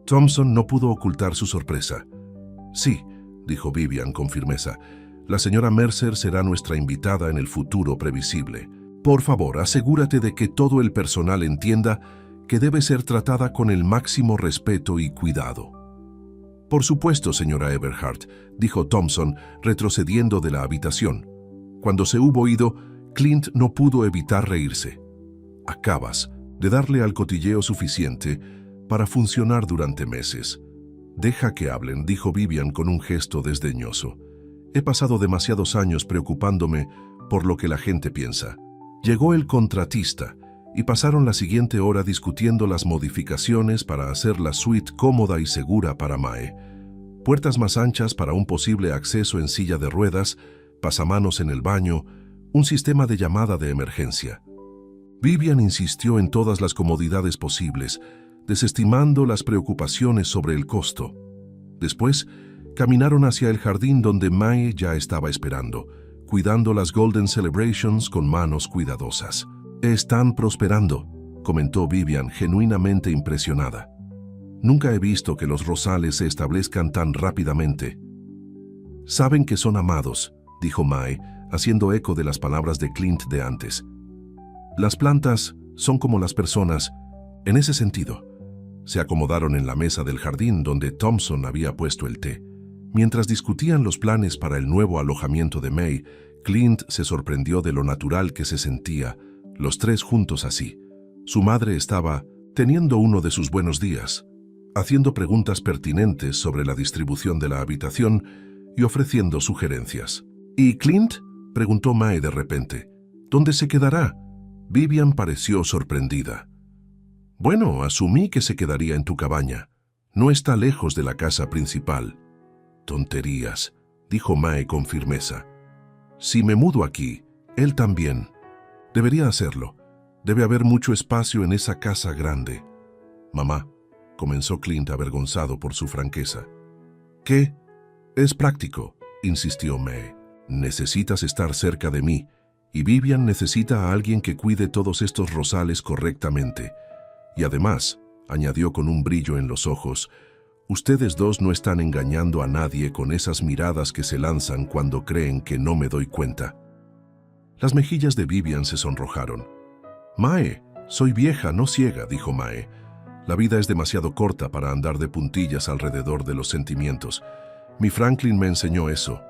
Thompson no pudo ocultar su sorpresa. Sí, dijo Vivian con firmeza. La señora Mercer será nuestra invitada en el futuro previsible. Por favor, asegúrate de que todo el personal entienda que debe ser tratada con el máximo respeto y cuidado. Por supuesto, señora Everhart, dijo Thompson, retrocediendo de la habitación. Cuando se hubo ido, Clint no pudo evitar reírse. Acabas de darle al cotilleo suficiente para funcionar durante meses. Deja que hablen, dijo Vivian con un gesto desdeñoso. He pasado demasiados años preocupándome por lo que la gente piensa. Llegó el contratista y pasaron la siguiente hora discutiendo las modificaciones para hacer la suite cómoda y segura para Mae. Puertas más anchas para un posible acceso en silla de ruedas, pasamanos en el baño, un sistema de llamada de emergencia. Vivian insistió en todas las comodidades posibles, desestimando las preocupaciones sobre el costo. Después, caminaron hacia el jardín donde Mae ya estaba esperando, cuidando las Golden Celebrations con manos cuidadosas. «Están prosperando», comentó Vivian, genuinamente impresionada. «Nunca he visto que los rosales se establezcan tan rápidamente». «Saben que son amados», dijo Mae, haciendo eco de las palabras de Clint de antes. «Las plantas son como las personas, en ese sentido». Se acomodaron en la mesa del jardín donde Thompson había puesto el té. Mientras discutían los planes para el nuevo alojamiento de Mae, Clint se sorprendió de lo natural que se sentía, los tres juntos así. Su madre estaba teniendo uno de sus buenos días, haciendo preguntas pertinentes sobre la distribución de la habitación y ofreciendo sugerencias. «¿Y Clint?», preguntó Mae de repente. «¿Dónde se quedará?». Vivian pareció sorprendida. «Bueno, asumí que se quedaría en tu cabaña. No está lejos de la casa principal». «Tonterías», dijo Mae con firmeza. «Si me mudo aquí, él también. Debería hacerlo. Debe haber mucho espacio en esa casa grande». «Mamá», comenzó Clint avergonzado por su franqueza. «¿Qué?» «Es práctico», insistió Mae. «Necesitas estar cerca de mí, y Vivian necesita a alguien que cuide todos estos rosales correctamente. Y además», añadió con un brillo en los ojos, «ustedes dos no están engañando a nadie con esas miradas que se lanzan cuando creen que no me doy cuenta». Las mejillas de Vivian se sonrojaron. «Mae, soy vieja, no ciega», dijo Mae. «La vida es demasiado corta para andar de puntillas alrededor de los sentimientos. Mi Franklin me enseñó eso».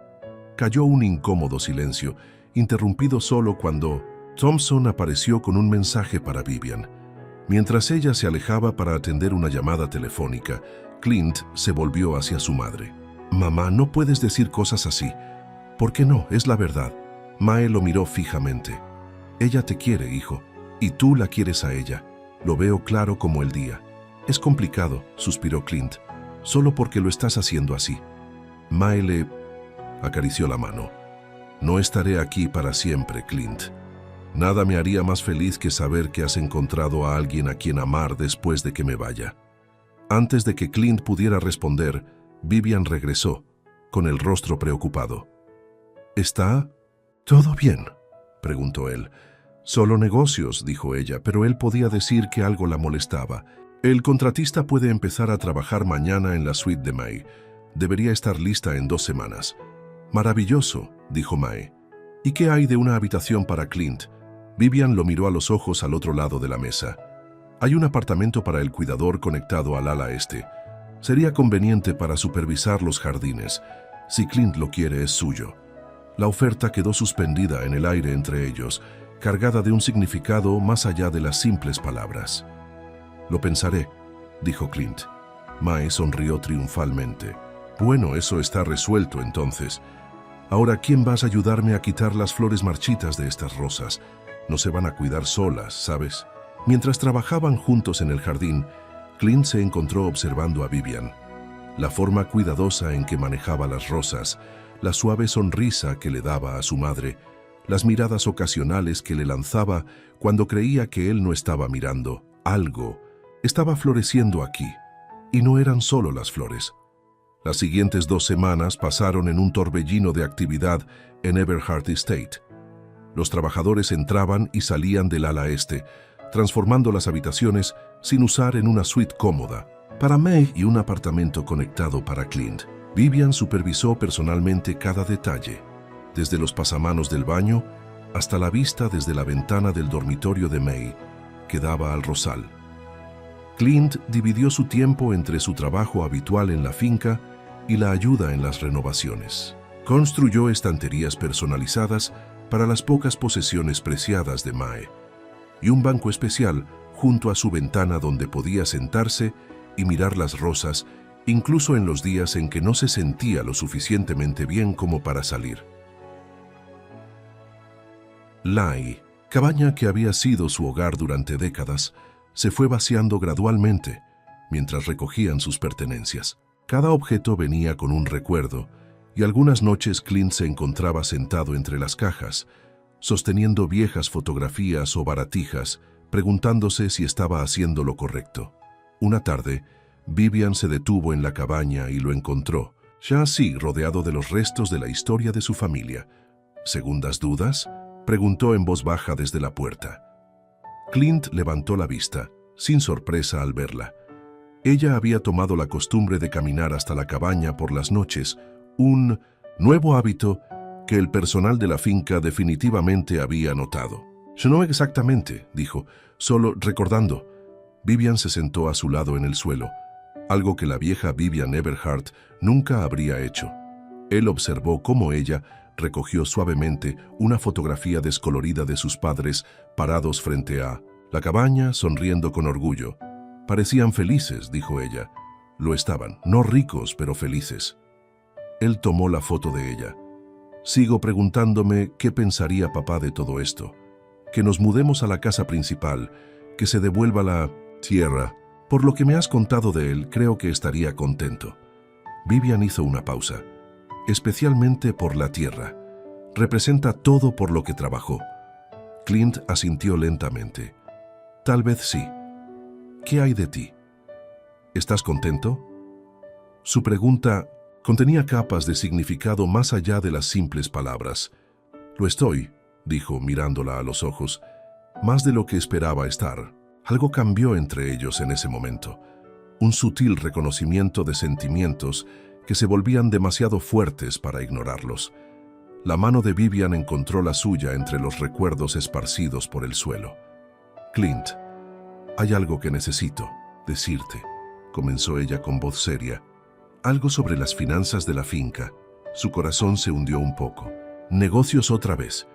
Cayó un incómodo silencio, interrumpido solo cuando Thompson apareció con un mensaje para Vivian. Mientras ella se alejaba para atender una llamada telefónica, Clint se volvió hacia su madre. «Mamá, no puedes decir cosas así». «¿Por qué no? Es la verdad». Mae lo miró fijamente. «Ella te quiere, hijo, y tú la quieres a ella. Lo veo claro como el día». «Es complicado», suspiró Clint, «solo porque lo estás haciendo así». Mae le acarició la mano. «No estaré aquí para siempre, Clint. Nada me haría más feliz que saber que has encontrado a alguien a quien amar después de que me vaya». Antes de que Clint pudiera responder, Vivian regresó, con el rostro preocupado. «¿Está todo bien?», preguntó él. «Solo negocios», dijo ella, pero él podía decir que algo la molestaba. «El contratista puede empezar a trabajar mañana en la suite de Mae. Debería estar lista en 2 semanas». «Maravilloso», dijo Mae. «¿Y qué hay de una habitación para Clint?». Vivian lo miró a los ojos al otro lado de la mesa. «Hay un apartamento para el cuidador conectado al ala este. Sería conveniente para supervisar los jardines. Si Clint lo quiere, es suyo». La oferta quedó suspendida en el aire entre ellos, cargada de un significado más allá de las simples palabras. «Lo pensaré», dijo Clint. Mae sonrió triunfalmente. «Bueno, eso está resuelto entonces. Ahora, ¿quién vas a ayudarme a quitar las flores marchitas de estas rosas? No se van a cuidar solas, ¿sabes?». Mientras trabajaban juntos en el jardín, Clint se encontró observando a Vivian. La forma cuidadosa en que manejaba las rosas, la suave sonrisa que le daba a su madre, las miradas ocasionales que le lanzaba cuando creía que él no estaba mirando. Algo estaba floreciendo aquí, y no eran solo las flores. Las siguientes 2 semanas pasaron en un torbellino de actividad en Everhart Estate. Los trabajadores entraban y salían del ala este, transformando las habitaciones sin usar en una suite cómoda para Mae y un apartamento conectado para Clint. Vivian supervisó personalmente cada detalle, desde los pasamanos del baño hasta la vista desde la ventana del dormitorio de Mae, que daba al rosal. Clint dividió su tiempo entre su trabajo habitual en la finca y la ayuda en las renovaciones. Construyó estanterías personalizadas para las pocas posesiones preciadas de Mae y un banco especial junto a su ventana donde podía sentarse y mirar las rosas, incluso en los días en que no se sentía lo suficientemente bien como para salir. Lai, cabaña que había sido su hogar durante décadas, se fue vaciando gradualmente mientras recogían sus pertenencias. Cada objeto venía con un recuerdo, y algunas noches Clint se encontraba sentado entre las cajas, sosteniendo viejas fotografías o baratijas, preguntándose si estaba haciendo lo correcto. Una tarde, Vivian se detuvo en la cabaña y lo encontró, ya así rodeado de los restos de la historia de su familia. ¿Segundas dudas?, preguntó en voz baja desde la puerta. Clint levantó la vista, sin sorpresa al verla. Ella había tomado la costumbre de caminar hasta la cabaña por las noches, un nuevo hábito que el personal de la finca definitivamente había notado. «No exactamente», dijo, «solo recordando». Vivian se sentó a su lado en el suelo, algo que la vieja Vivian Everhart nunca habría hecho. Él observó cómo ella recogió suavemente una fotografía descolorida de sus padres parados frente a la cabaña, sonriendo con orgullo. «Parecían felices», dijo ella. Lo estaban, no ricos, pero felices. Él tomó la foto de ella. «Sigo preguntándome qué pensaría papá de todo esto. Que nos mudemos a la casa principal, que se devuelva la tierra. Por lo que me has contado de él, creo que estaría contento». Vivian hizo una pausa. «Especialmente por la tierra. Representa todo por lo que trabajó». Clint asintió lentamente. «Tal vez sí. ¿Qué hay de ti? ¿Estás contento?» Su pregunta contenía capas de significado más allá de las simples palabras. «Lo estoy», dijo mirándola a los ojos, «más de lo que esperaba estar». Algo cambió entre ellos en ese momento. Un sutil reconocimiento de sentimientos que se volvían demasiado fuertes para ignorarlos. La mano de Vivian encontró la suya entre los recuerdos esparcidos por el suelo. «Clint, hay algo que necesito decirte», comenzó ella con voz seria. «Algo sobre las finanzas de la finca». Su corazón se hundió un poco. «Negocios otra vez»,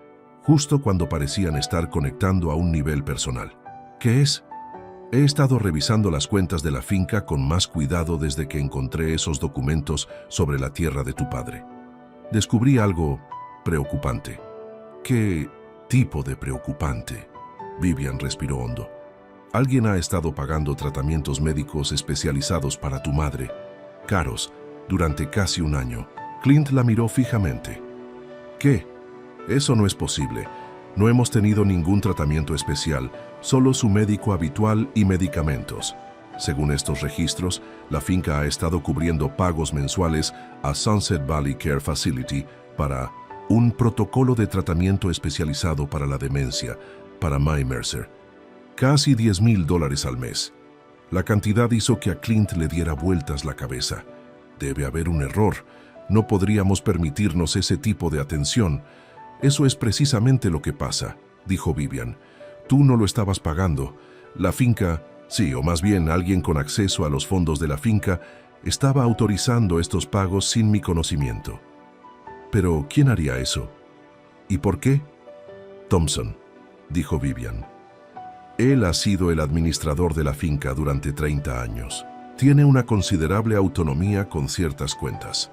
justo cuando parecían estar conectando a un nivel personal. «¿Qué es?» «He estado revisando las cuentas de la finca con más cuidado desde que encontré esos documentos sobre la tierra de tu padre. Descubrí algo preocupante». «¿Qué tipo de preocupante?» Vivian respiró hondo. «Alguien ha estado pagando tratamientos médicos especializados para tu madre, caros, durante casi un año». Clint la miró fijamente. «¿Qué? Eso no es posible. No hemos tenido ningún tratamiento especial, solo su médico habitual y medicamentos. Según estos registros, la finca ha estado cubriendo pagos mensuales a Sunset Valley Care Facility para un protocolo de tratamiento especializado para la demencia, para Mae Mercer. Casi $10,000 al mes». La cantidad hizo que a Clint le diera vueltas la cabeza. «Debe haber un error. No podríamos permitirnos ese tipo de atención». «Eso es precisamente lo que pasa», dijo Vivian. «Tú no lo estabas pagando. La finca, sí, o más bien alguien con acceso a los fondos de la finca, estaba autorizando estos pagos sin mi conocimiento». «Pero, ¿quién haría eso? ¿Y por qué?» «Thompson», dijo Vivian. «Él ha sido el administrador de la finca durante 30 años. Tiene una considerable autonomía con ciertas cuentas».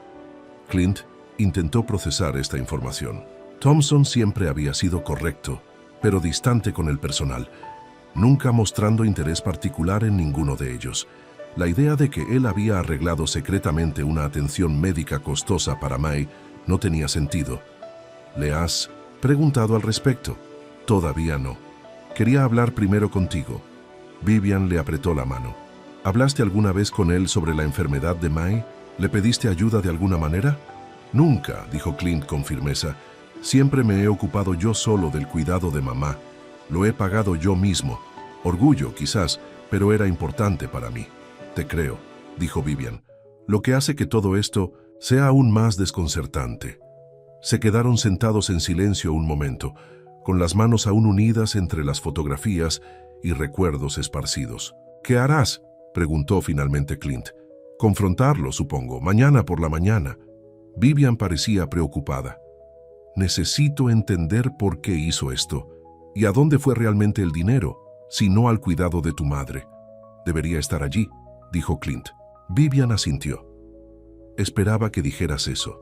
Clint intentó procesar esta información. Thompson siempre había sido correcto, pero distante con el personal, nunca mostrando interés particular en ninguno de ellos. La idea de que él había arreglado secretamente una atención médica costosa para Mae no tenía sentido. «¿Le has preguntado al respecto?» «Todavía no. Quería hablar primero contigo». Vivian le apretó la mano. «¿Hablaste alguna vez con él sobre la enfermedad de Mae? ¿Le pediste ayuda de alguna manera?» «Nunca», dijo Clint con firmeza. «Siempre me he ocupado yo solo del cuidado de mamá. Lo he pagado yo mismo. Orgullo, quizás, pero era importante para mí». «Te creo», dijo Vivian. «Lo que hace que todo esto sea aún más desconcertante». Se quedaron sentados en silencio un momento, con las manos aún unidas entre las fotografías y recuerdos esparcidos. ¿Qué harás?, preguntó finalmente Clint. Confrontarlo, supongo, mañana por la mañana. Vivian parecía preocupada. Necesito entender por qué hizo esto y a dónde fue realmente el dinero, si no al cuidado de tu madre. Debería estar allí, dijo Clint. Vivian asintió. Esperaba que dijeras eso.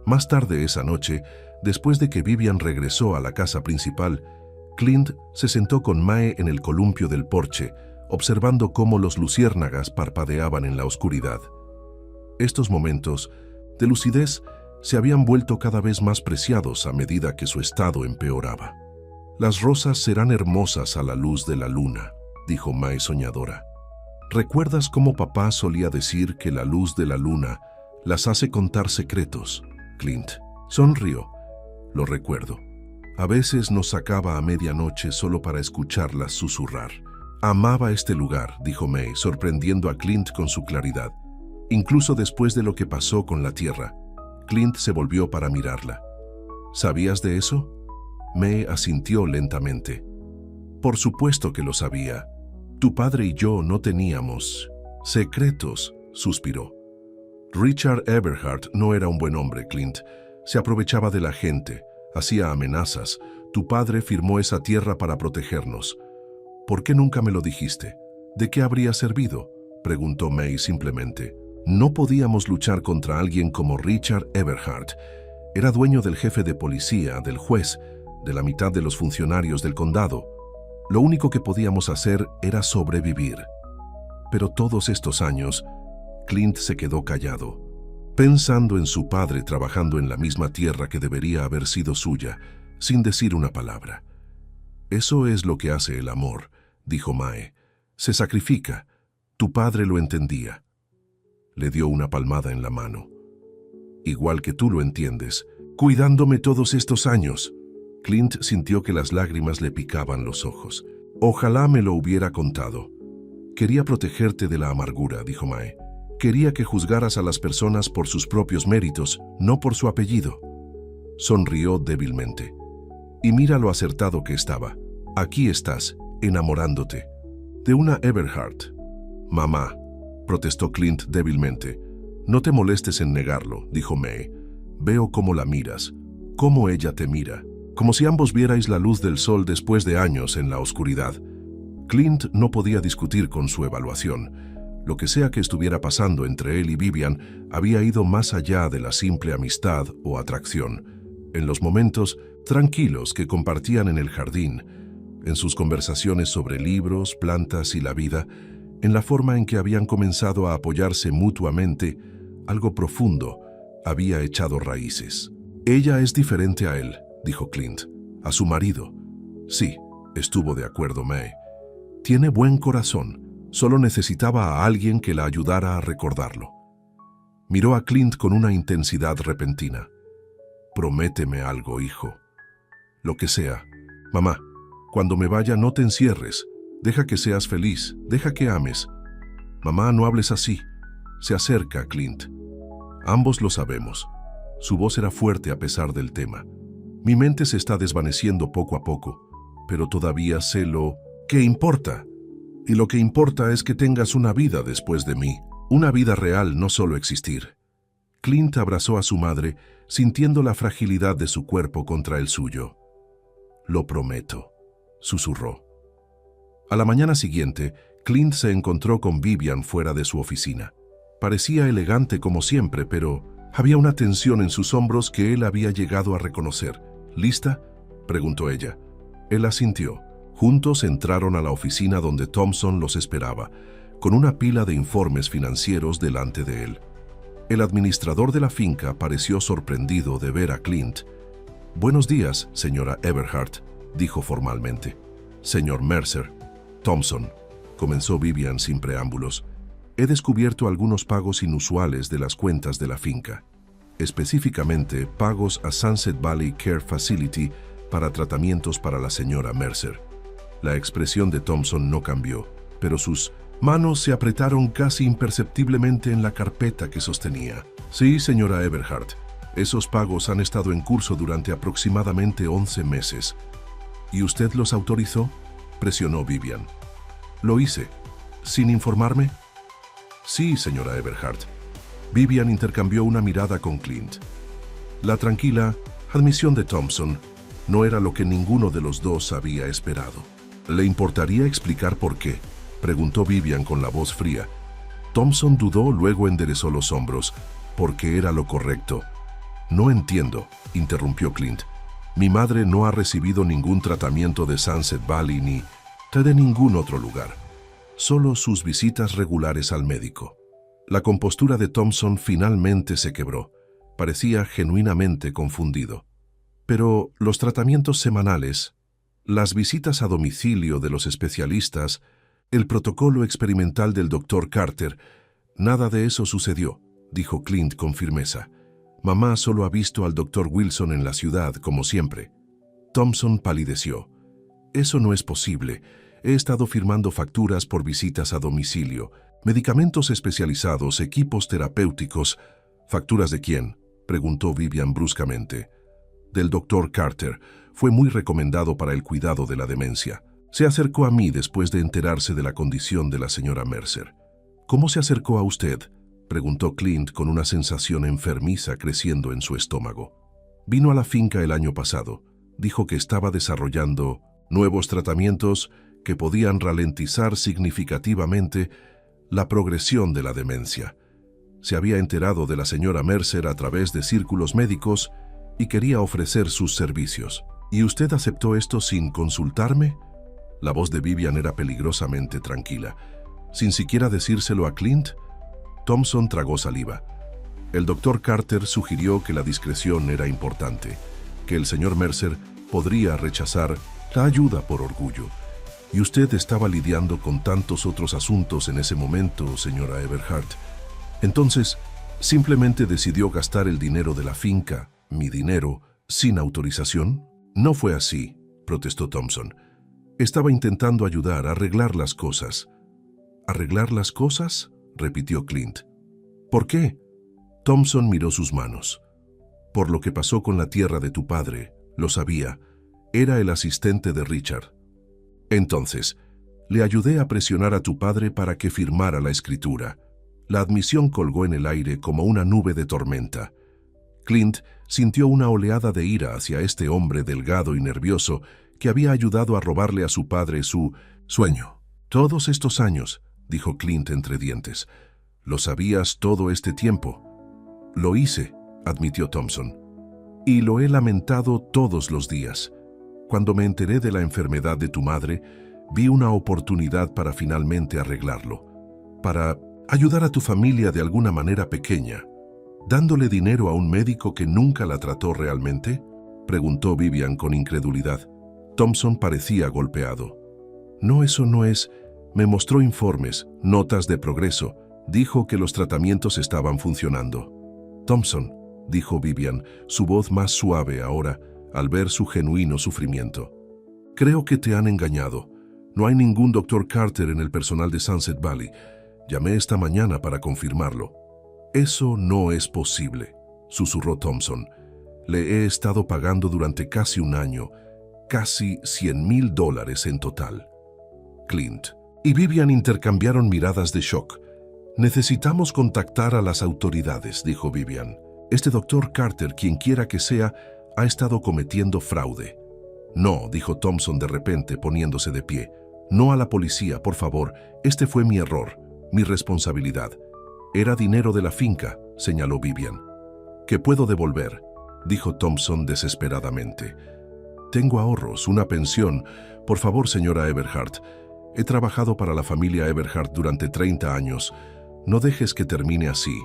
Más tarde esa noche, después de que Vivian regresó a la casa principal, Clint se sentó con Mae en el columpio del porche, observando cómo los luciérnagas parpadeaban en la oscuridad. Estos momentos de lucidez se habían vuelto cada vez más preciados a medida que su estado empeoraba. Las rosas serán hermosas a la luz de la luna, dijo Mae soñadora. ¿Recuerdas cómo papá solía decir que la luz de la luna las hace contar secretos? Clint sonrió. Lo recuerdo. A veces nos sacaba a medianoche solo para escucharlas susurrar. Amaba este lugar, dijo Mae, sorprendiendo a Clint con su claridad. Incluso después de lo que pasó con la tierra. Clint se volvió para mirarla. ¿Sabías de eso? Mae asintió lentamente. Por supuesto que lo sabía. Tu padre y yo no teníamos secretos, suspiró. Richard Eberhard no era un buen hombre, Clint. Se aprovechaba de la gente, hacía amenazas. Tu padre firmó esa tierra para protegernos. ¿Por qué nunca me lo dijiste? ¿De qué habría servido?, preguntó Mae simplemente. No podíamos luchar contra alguien como Richard Eberhard. Era dueño del jefe de policía, del juez, de la mitad de los funcionarios del condado. Lo único que podíamos hacer era sobrevivir. Pero todos estos años, Clint se quedó callado, pensando en su padre trabajando en la misma tierra que debería haber sido suya, sin decir una palabra. Eso es lo que hace el amor, dijo Mae. Se sacrifica. Tu padre lo entendía. Le dio una palmada en la mano. Igual que tú lo entiendes, cuidándome todos estos años. Clint sintió que las lágrimas le picaban los ojos. Ojalá me lo hubiera contado. Quería protegerte de la amargura, dijo Mae. Quería que juzgaras a las personas por sus propios méritos, no por su apellido. Sonrió débilmente. Y mira lo acertado que estaba. Aquí estás, enamorándote. De una Eberhard. Mamá, protestó Clint débilmente. No te molestes en negarlo, dijo Mae. Veo cómo la miras, cómo ella te mira, como si ambos vierais la luz del sol después de años en la oscuridad. Clint no podía discutir con su evaluación. Lo que sea que estuviera pasando entre él y Vivian había ido más allá de la simple amistad o atracción. En los momentos tranquilos que compartían en el jardín, en sus conversaciones sobre libros, plantas y la vida, en la forma en que habían comenzado a apoyarse mutuamente, algo profundo había echado raíces. Ella es diferente a él, dijo Clint. A su marido. Sí, estuvo de acuerdo Mae. Tiene buen corazón. Solo necesitaba a alguien que la ayudara a recordarlo. Miró a Clint con una intensidad repentina. Prométeme algo, hijo. Lo que sea. Mamá, cuando me vaya no te encierres. Deja que seas feliz, deja que ames. Mamá, no hables así. Se acerca Clint. Ambos lo sabemos. Su voz era fuerte a pesar del tema. Mi mente se está desvaneciendo poco a poco, pero todavía sé lo que importa. Y lo que importa es que tengas una vida después de mí. Una vida real, no solo existir. Clint abrazó a su madre, sintiendo la fragilidad de su cuerpo contra el suyo. Lo prometo, susurró. A la mañana siguiente, Clint se encontró con Vivian fuera de su oficina. Parecía elegante como siempre, pero había una tensión en sus hombros que él había llegado a reconocer. ¿Lista?, preguntó ella. Él asintió. Juntos entraron a la oficina donde Thompson los esperaba, con una pila de informes financieros delante de él. El administrador de la finca pareció sorprendido de ver a Clint. «Buenos días, señora Eberhard», dijo formalmente. «Señor Mercer». «Thompson», comenzó Vivian sin preámbulos, «he descubierto algunos pagos inusuales de las cuentas de la finca. Específicamente, pagos a Sunset Valley Care Facility para tratamientos para la señora Mercer». La expresión de Thompson no cambió, pero sus manos se apretaron casi imperceptiblemente en la carpeta que sostenía. «Sí, señora Eberhard, esos pagos han estado en curso durante aproximadamente 11 meses. ¿Y usted los autorizó?», presionó Vivian. «Lo hice. ¿Sin informarme? Sí, señora Everhart. Vivian intercambió una mirada con Clint. La tranquila admisión de Thompson no era lo que ninguno de los dos había esperado. ¿Le importaría explicar por qué?, preguntó Vivian con la voz fría. Thompson dudó, luego enderezó los hombros, porque era lo correcto. No entiendo, interrumpió Clint. Mi madre no ha recibido ningún tratamiento de Sunset Valley ni de ningún otro lugar. Solo sus visitas regulares al médico. La compostura de Thompson finalmente se quebró. Parecía genuinamente confundido. Pero los tratamientos semanales, las visitas a domicilio de los especialistas, el protocolo experimental del Dr. Carter, nada de eso sucedió, dijo Clint con firmeza. Mamá solo ha visto al Dr. Wilson en la ciudad, como siempre. Thompson palideció. Eso no es posible. He estado firmando facturas por visitas a domicilio, medicamentos especializados, equipos terapéuticos. ¿Facturas de quién?, preguntó Vivian bruscamente. Del Dr. Carter. Fue muy recomendado para el cuidado de la demencia. Se acercó a mí después de enterarse de la condición de la señora Mercer. ¿Cómo se acercó a usted?, preguntó Clint con una sensación enfermiza creciendo en su estómago. Vino a la finca el año pasado. Dijo que estaba desarrollando nuevos tratamientos que podían ralentizar significativamente la progresión de la demencia. Se había enterado de la señora Mercer a través de círculos médicos y quería ofrecer sus servicios. ¿Y usted aceptó esto sin consultarme? La voz de Vivian era peligrosamente tranquila. ¿Sin siquiera decírselo a Clint? Thompson tragó saliva. El Dr. Carter sugirió que la discreción era importante, que el señor Mercer podría rechazar la ayuda por orgullo. Y usted estaba lidiando con tantos otros asuntos en ese momento, señora Everhart. Entonces, simplemente decidió gastar el dinero de la finca, mi dinero, sin autorización. No fue así, protestó Thompson. Estaba intentando ayudar a arreglar las cosas. ¿Arreglar las cosas?, repitió Clint. ¿Por qué? Thompson miró sus manos. Por lo que pasó con la tierra de tu padre, lo sabía. Era el asistente de Richard. Entonces, le ayudé a presionar a tu padre para que firmara la escritura. La admisión colgó en el aire como una nube de tormenta. Clint sintió una oleada de ira hacia este hombre delgado y nervioso que había ayudado a robarle a su padre su sueño. Todos estos años, dijo Clint entre dientes. ¿Lo sabías todo este tiempo? Lo hice, admitió Thompson. Y lo he lamentado todos los días. Cuando me enteré de la enfermedad de tu madre, vi una oportunidad para finalmente arreglarlo. Para ayudar a tu familia de alguna manera pequeña. ¿Dándole dinero a un médico que nunca la trató realmente?, preguntó Vivian con incredulidad. Thompson parecía golpeado. No, eso no es. Me mostró informes, notas de progreso. Dijo que los tratamientos estaban funcionando. Thompson, dijo Vivian, su voz más suave ahora, al ver su genuino sufrimiento. Creo que te han engañado. No hay ningún Dr. Carter en el personal de Sunset Valley. Llamé esta mañana para confirmarlo. Eso no es posible, susurró Thompson. Le he estado pagando durante casi un año, casi $100,000 en total. Clint y Vivian intercambiaron miradas de shock. Necesitamos contactar a las autoridades, dijo Vivian. Este Dr. Carter, quien quiera que sea, ha estado cometiendo fraude. No, dijo Thompson de repente, poniéndose de pie. No a la policía, por favor. Este fue mi error, mi responsabilidad. Era dinero de la finca, señaló Vivian. ¿Qué puedo devolver?, dijo Thompson desesperadamente. Tengo ahorros, una pensión. Por favor, señora Everhart. He trabajado para la familia Everhart durante 30 años. No dejes que termine así.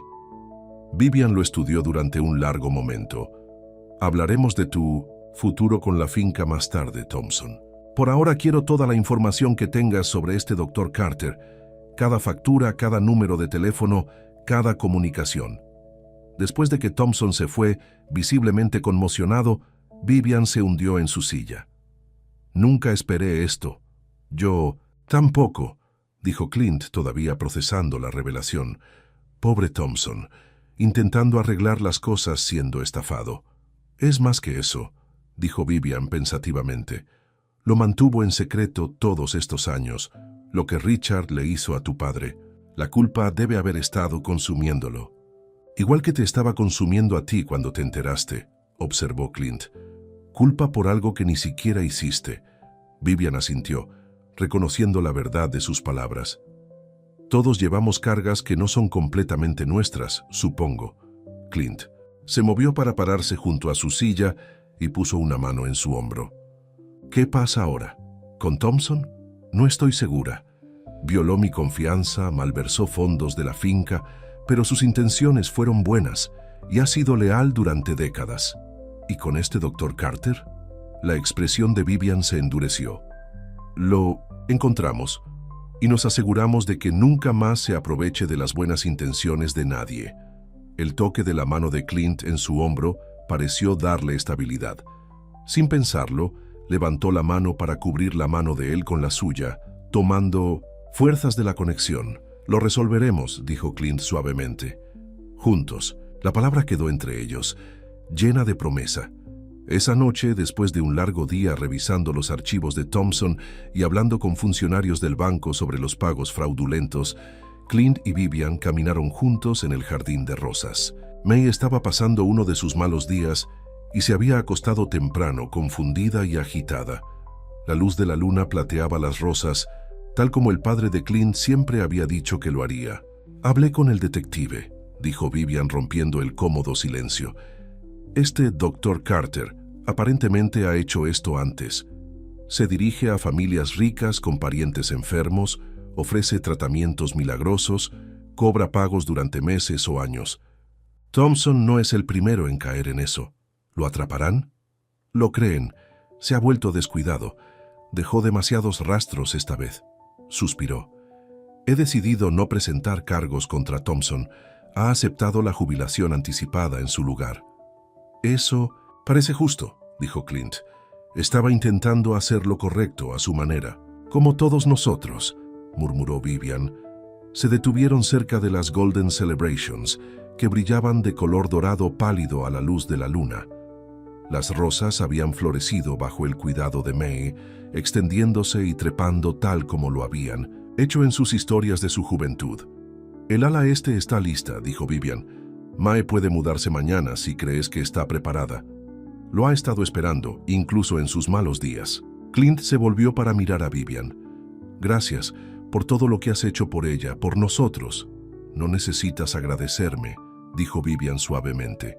Vivian lo estudió durante un largo momento. Hablaremos de tu futuro con la finca más tarde, Thompson. Por ahora quiero toda la información que tengas sobre este Dr. Carter. Cada factura, cada número de teléfono, cada comunicación. Después de que Thompson se fue, visiblemente conmocionado, Vivian se hundió en su silla. Nunca esperé esto. Yo tampoco, dijo Clint, todavía procesando la revelación. Pobre Thompson, intentando arreglar las cosas siendo estafado. Es más que eso, dijo Vivian pensativamente. Lo mantuvo en secreto todos estos años. lo que Richard le hizo a tu padre. La culpa debe haber estado consumiéndolo. Igual que te estaba consumiendo a ti cuando te enteraste, observó Clint. Culpa por algo que ni siquiera hiciste. Vivian asintió, reconociendo la verdad de sus palabras. Todos llevamos cargas que no son completamente nuestras, supongo. Clint se movió para pararse junto a su silla y puso una mano en su hombro. ¿Qué pasa ahora? ¿Con Thompson? No estoy segura. Violó mi confianza, malversó fondos de la finca, pero sus intenciones fueron buenas y ha sido leal durante décadas. ¿Y con este Dr. Carter? La expresión de Vivian se endureció. Lo encontramos y nos aseguramos de que nunca más se aproveche de las buenas intenciones de nadie. El toque de la mano de Clint en su hombro pareció darle estabilidad. Sin pensarlo, levantó la mano para cubrir la mano de él con la suya, tomando fuerzas de la conexión. Lo resolveremos, dijo Clint suavemente. Juntos. La palabra quedó entre ellos, llena de promesa. Esa noche, después de un largo día revisando los archivos de Thompson y hablando con funcionarios del banco sobre los pagos fraudulentos, Clint y Vivian caminaron juntos en el jardín de rosas. May estaba pasando uno de sus malos días y se había acostado temprano, confundida y agitada. La luz de la luna plateaba las rosas, tal como el padre de Clint siempre había dicho que lo haría. «Hablé con el detective», dijo Vivian rompiendo el cómodo silencio. «Este Dr. Carter aparentemente ha hecho esto antes. Se dirige a familias ricas con parientes enfermos, ofrece tratamientos milagrosos, cobra pagos durante meses o años. Thompson no es el primero en caer en eso. ¿Lo atraparán? Lo creen. Se ha vuelto descuidado. Dejó demasiados rastros esta vez». Suspiró. «He decidido no presentar cargos contra Thompson. Ha aceptado la jubilación anticipada en su lugar». «Eso parece justo», dijo Clint. «Estaba intentando hacer lo correcto a su manera. Como todos nosotros», murmuró Vivian. Se detuvieron cerca de las Golden Celebrations, que brillaban de color dorado pálido a la luz de la luna. Las rosas habían florecido bajo el cuidado de May, extendiéndose y trepando tal como lo habían hecho en sus historias de su juventud. «El ala este está lista», dijo Vivian. «Mae puede mudarse mañana si crees que está preparada». Lo ha estado esperando, incluso en sus malos días. Clint se volvió para mirar a Vivian. «Gracias por todo lo que has hecho por ella, por nosotros». «No necesitas agradecerme», dijo Vivian suavemente.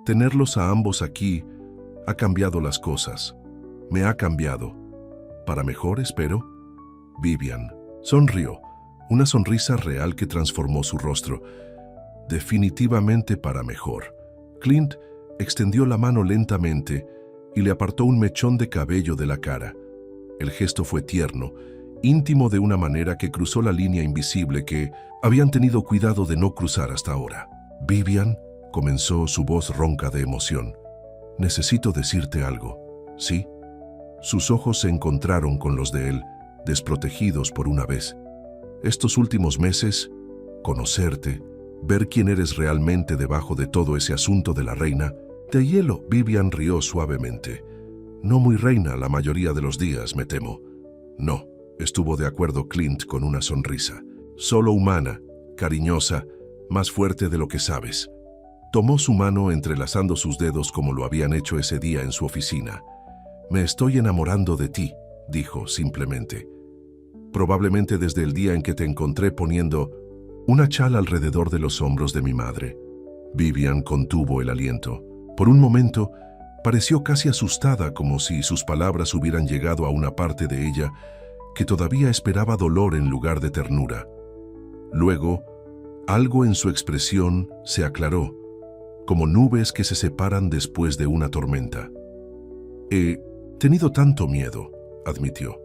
«Tenerlos a ambos aquí ha cambiado las cosas. Me ha cambiado. Para mejor, espero». Vivian sonrió, una sonrisa real que transformó su rostro. «Definitivamente para mejor». Clint extendió la mano lentamente y le apartó un mechón de cabello de la cara. El gesto fue tierno, íntimo de una manera que cruzó la línea invisible que habían tenido cuidado de no cruzar hasta ahora. «Vivian», comenzó su voz ronca de emoción. «Necesito decirte algo». «¿Sí?» Sus ojos se encontraron con los de él, desprotegidos por una vez. «Estos últimos meses, conocerte, ver quién eres realmente debajo de todo ese asunto de la reina». «De hielo», Vivian rió suavemente. «No muy reina la mayoría de los días, me temo». «No», estuvo de acuerdo Clint con una sonrisa. «Solo humana, cariñosa, más fuerte de lo que sabes». Tomó su mano entrelazando sus dedos como lo habían hecho ese día en su oficina. «Me estoy enamorando de ti», dijo simplemente. «Probablemente desde el día en que te encontré poniendo una chala alrededor de los hombros de mi madre». Vivian contuvo el aliento. Por un momento, pareció casi asustada, como si sus palabras hubieran llegado a una parte de ella que todavía esperaba dolor en lugar de ternura. Luego, algo en su expresión se aclaró, como nubes que se separan después de una tormenta. «He tenido tanto miedo», admitió.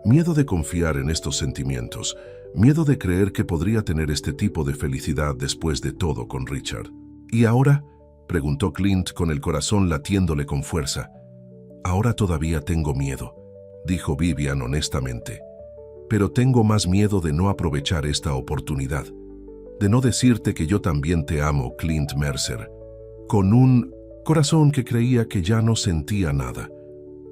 «Miedo de confiar en estos sentimientos, miedo de creer que podría tener este tipo de felicidad después de todo con Richard». «¿Y ahora?», preguntó Clint con el corazón latiéndole con fuerza. «Ahora todavía tengo miedo», dijo Vivian honestamente. «Pero tengo más miedo de no aprovechar esta oportunidad, de no decirte que yo también te amo, Clint Mercer, con un corazón que creía que ya no sentía nada.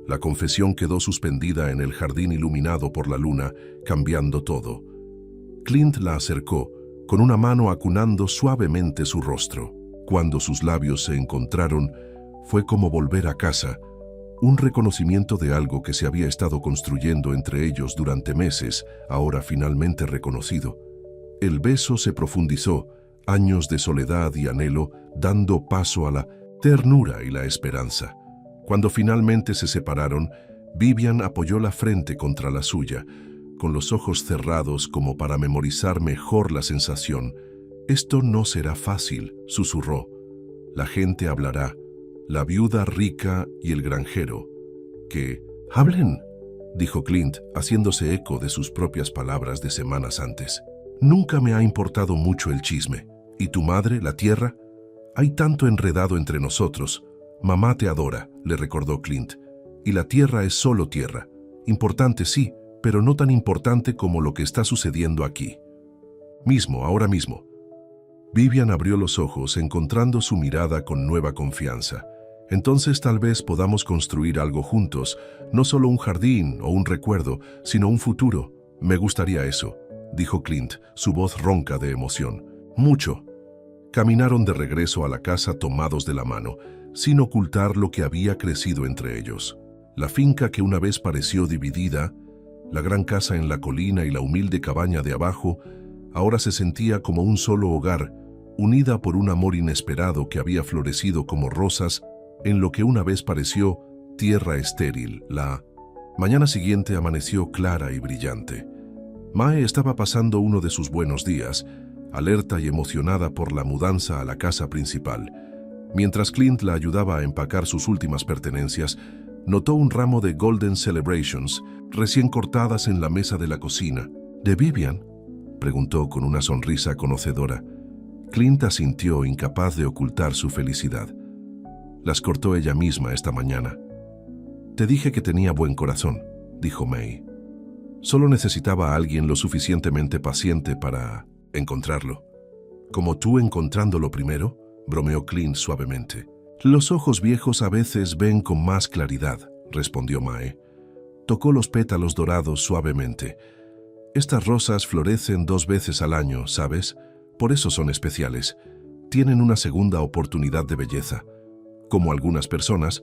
La confesión quedó suspendida en el jardín iluminado por la luna, cambiando todo. Clint la acercó, con una mano acunando suavemente su rostro. Cuando sus labios se encontraron, fue como volver a casa, un reconocimiento de algo que se había estado construyendo entre ellos durante meses, ahora finalmente reconocido. El beso se profundizó, años de soledad y anhelo, dando paso a la ternura y la esperanza. Cuando finalmente se separaron, Vivian apoyó la frente contra la suya, con los ojos cerrados como para memorizar mejor la sensación. «Esto no será fácil», susurró. «La gente hablará, la viuda rica y el granjero». «¿Qué? Hablen», dijo Clint, haciéndose eco de sus propias palabras de semanas antes. «Nunca me ha importado mucho el chisme. ¿Y tu madre, la tierra? Hay tanto enredado entre nosotros. Mamá te adora», le recordó Clint. «Y la tierra es solo tierra. Importante sí, pero no tan importante como lo que está sucediendo aquí. Ahora mismo». Vivian abrió los ojos, encontrando su mirada con nueva confianza. «Entonces tal vez podamos construir algo juntos, no solo un jardín o un recuerdo, sino un futuro. Me gustaría eso», dijo Clint, su voz ronca de emoción. «Mucho». Caminaron de regreso a la casa tomados de la mano, sin ocultar lo que había crecido entre ellos. La finca que una vez pareció dividida, la gran casa en la colina y la humilde cabaña de abajo, ahora se sentía como un solo hogar, unida por un amor inesperado que había florecido como rosas en lo que una vez pareció tierra estéril. La mañana siguiente amaneció clara y brillante. Mae estaba pasando uno de sus buenos días, alerta y emocionada por la mudanza a la casa principal. Mientras Clint la ayudaba a empacar sus últimas pertenencias, notó un ramo de Golden Celebrations recién cortadas en la mesa de la cocina. «¿De Vivian?», preguntó con una sonrisa conocedora. Clint asintió, incapaz de ocultar su felicidad. «Las cortó ella misma esta mañana». «Te dije que tenía buen corazón», dijo May. «Solo necesitaba a alguien lo suficientemente paciente para encontrarlo». «¿Como tú encontrándolo primero?», bromeó Clint suavemente. «Los ojos viejos a veces ven con más claridad», respondió Mae. Tocó los pétalos dorados suavemente. «Estas rosas florecen 2 veces al año, ¿sabes? Por eso son especiales. Tienen una segunda oportunidad de belleza. Como algunas personas»,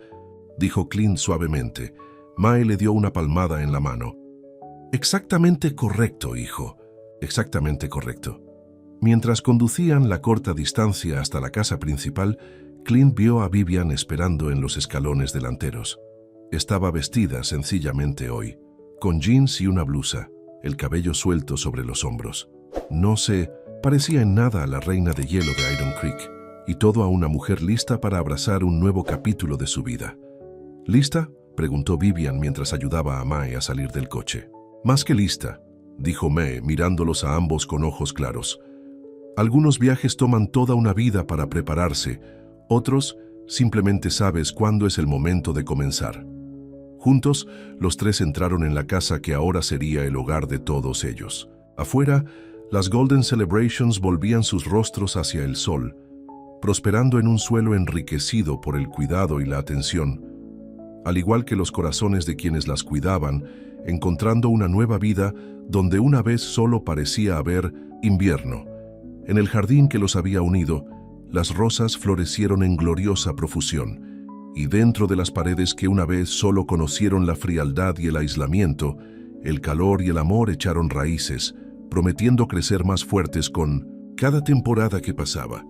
dijo Clint suavemente. Mae le dio una palmada en la mano. «Exactamente correcto, hijo. Exactamente correcto». Mientras conducían la corta distancia hasta la casa principal, Clint vio a Vivian esperando en los escalones delanteros. Estaba vestida sencillamente hoy, con jeans y una blusa, el cabello suelto sobre los hombros. No se parecía en nada a la reina de hielo de Iron Creek, y todo a una mujer lista para abrazar un nuevo capítulo de su vida. «¿Lista?», preguntó Vivian mientras ayudaba a Mae a salir del coche. «Más que lista», dijo Mae, mirándolos a ambos con ojos claros. «Algunos viajes toman toda una vida para prepararse, otros simplemente sabes cuándo es el momento de comenzar». Juntos, los 3 entraron en la casa que ahora sería el hogar de todos ellos. Afuera, las Golden Celebrations volvían sus rostros hacia el sol, prosperando en un suelo enriquecido por el cuidado y la atención, al igual que los corazones de quienes las cuidaban, encontrando una nueva vida donde una vez solo parecía haber invierno. En el jardín que los había unido, las rosas florecieron en gloriosa profusión, y dentro de las paredes que una vez solo conocieron la frialdad y el aislamiento, el calor y el amor echaron raíces, prometiendo crecer más fuertes con cada temporada que pasaba.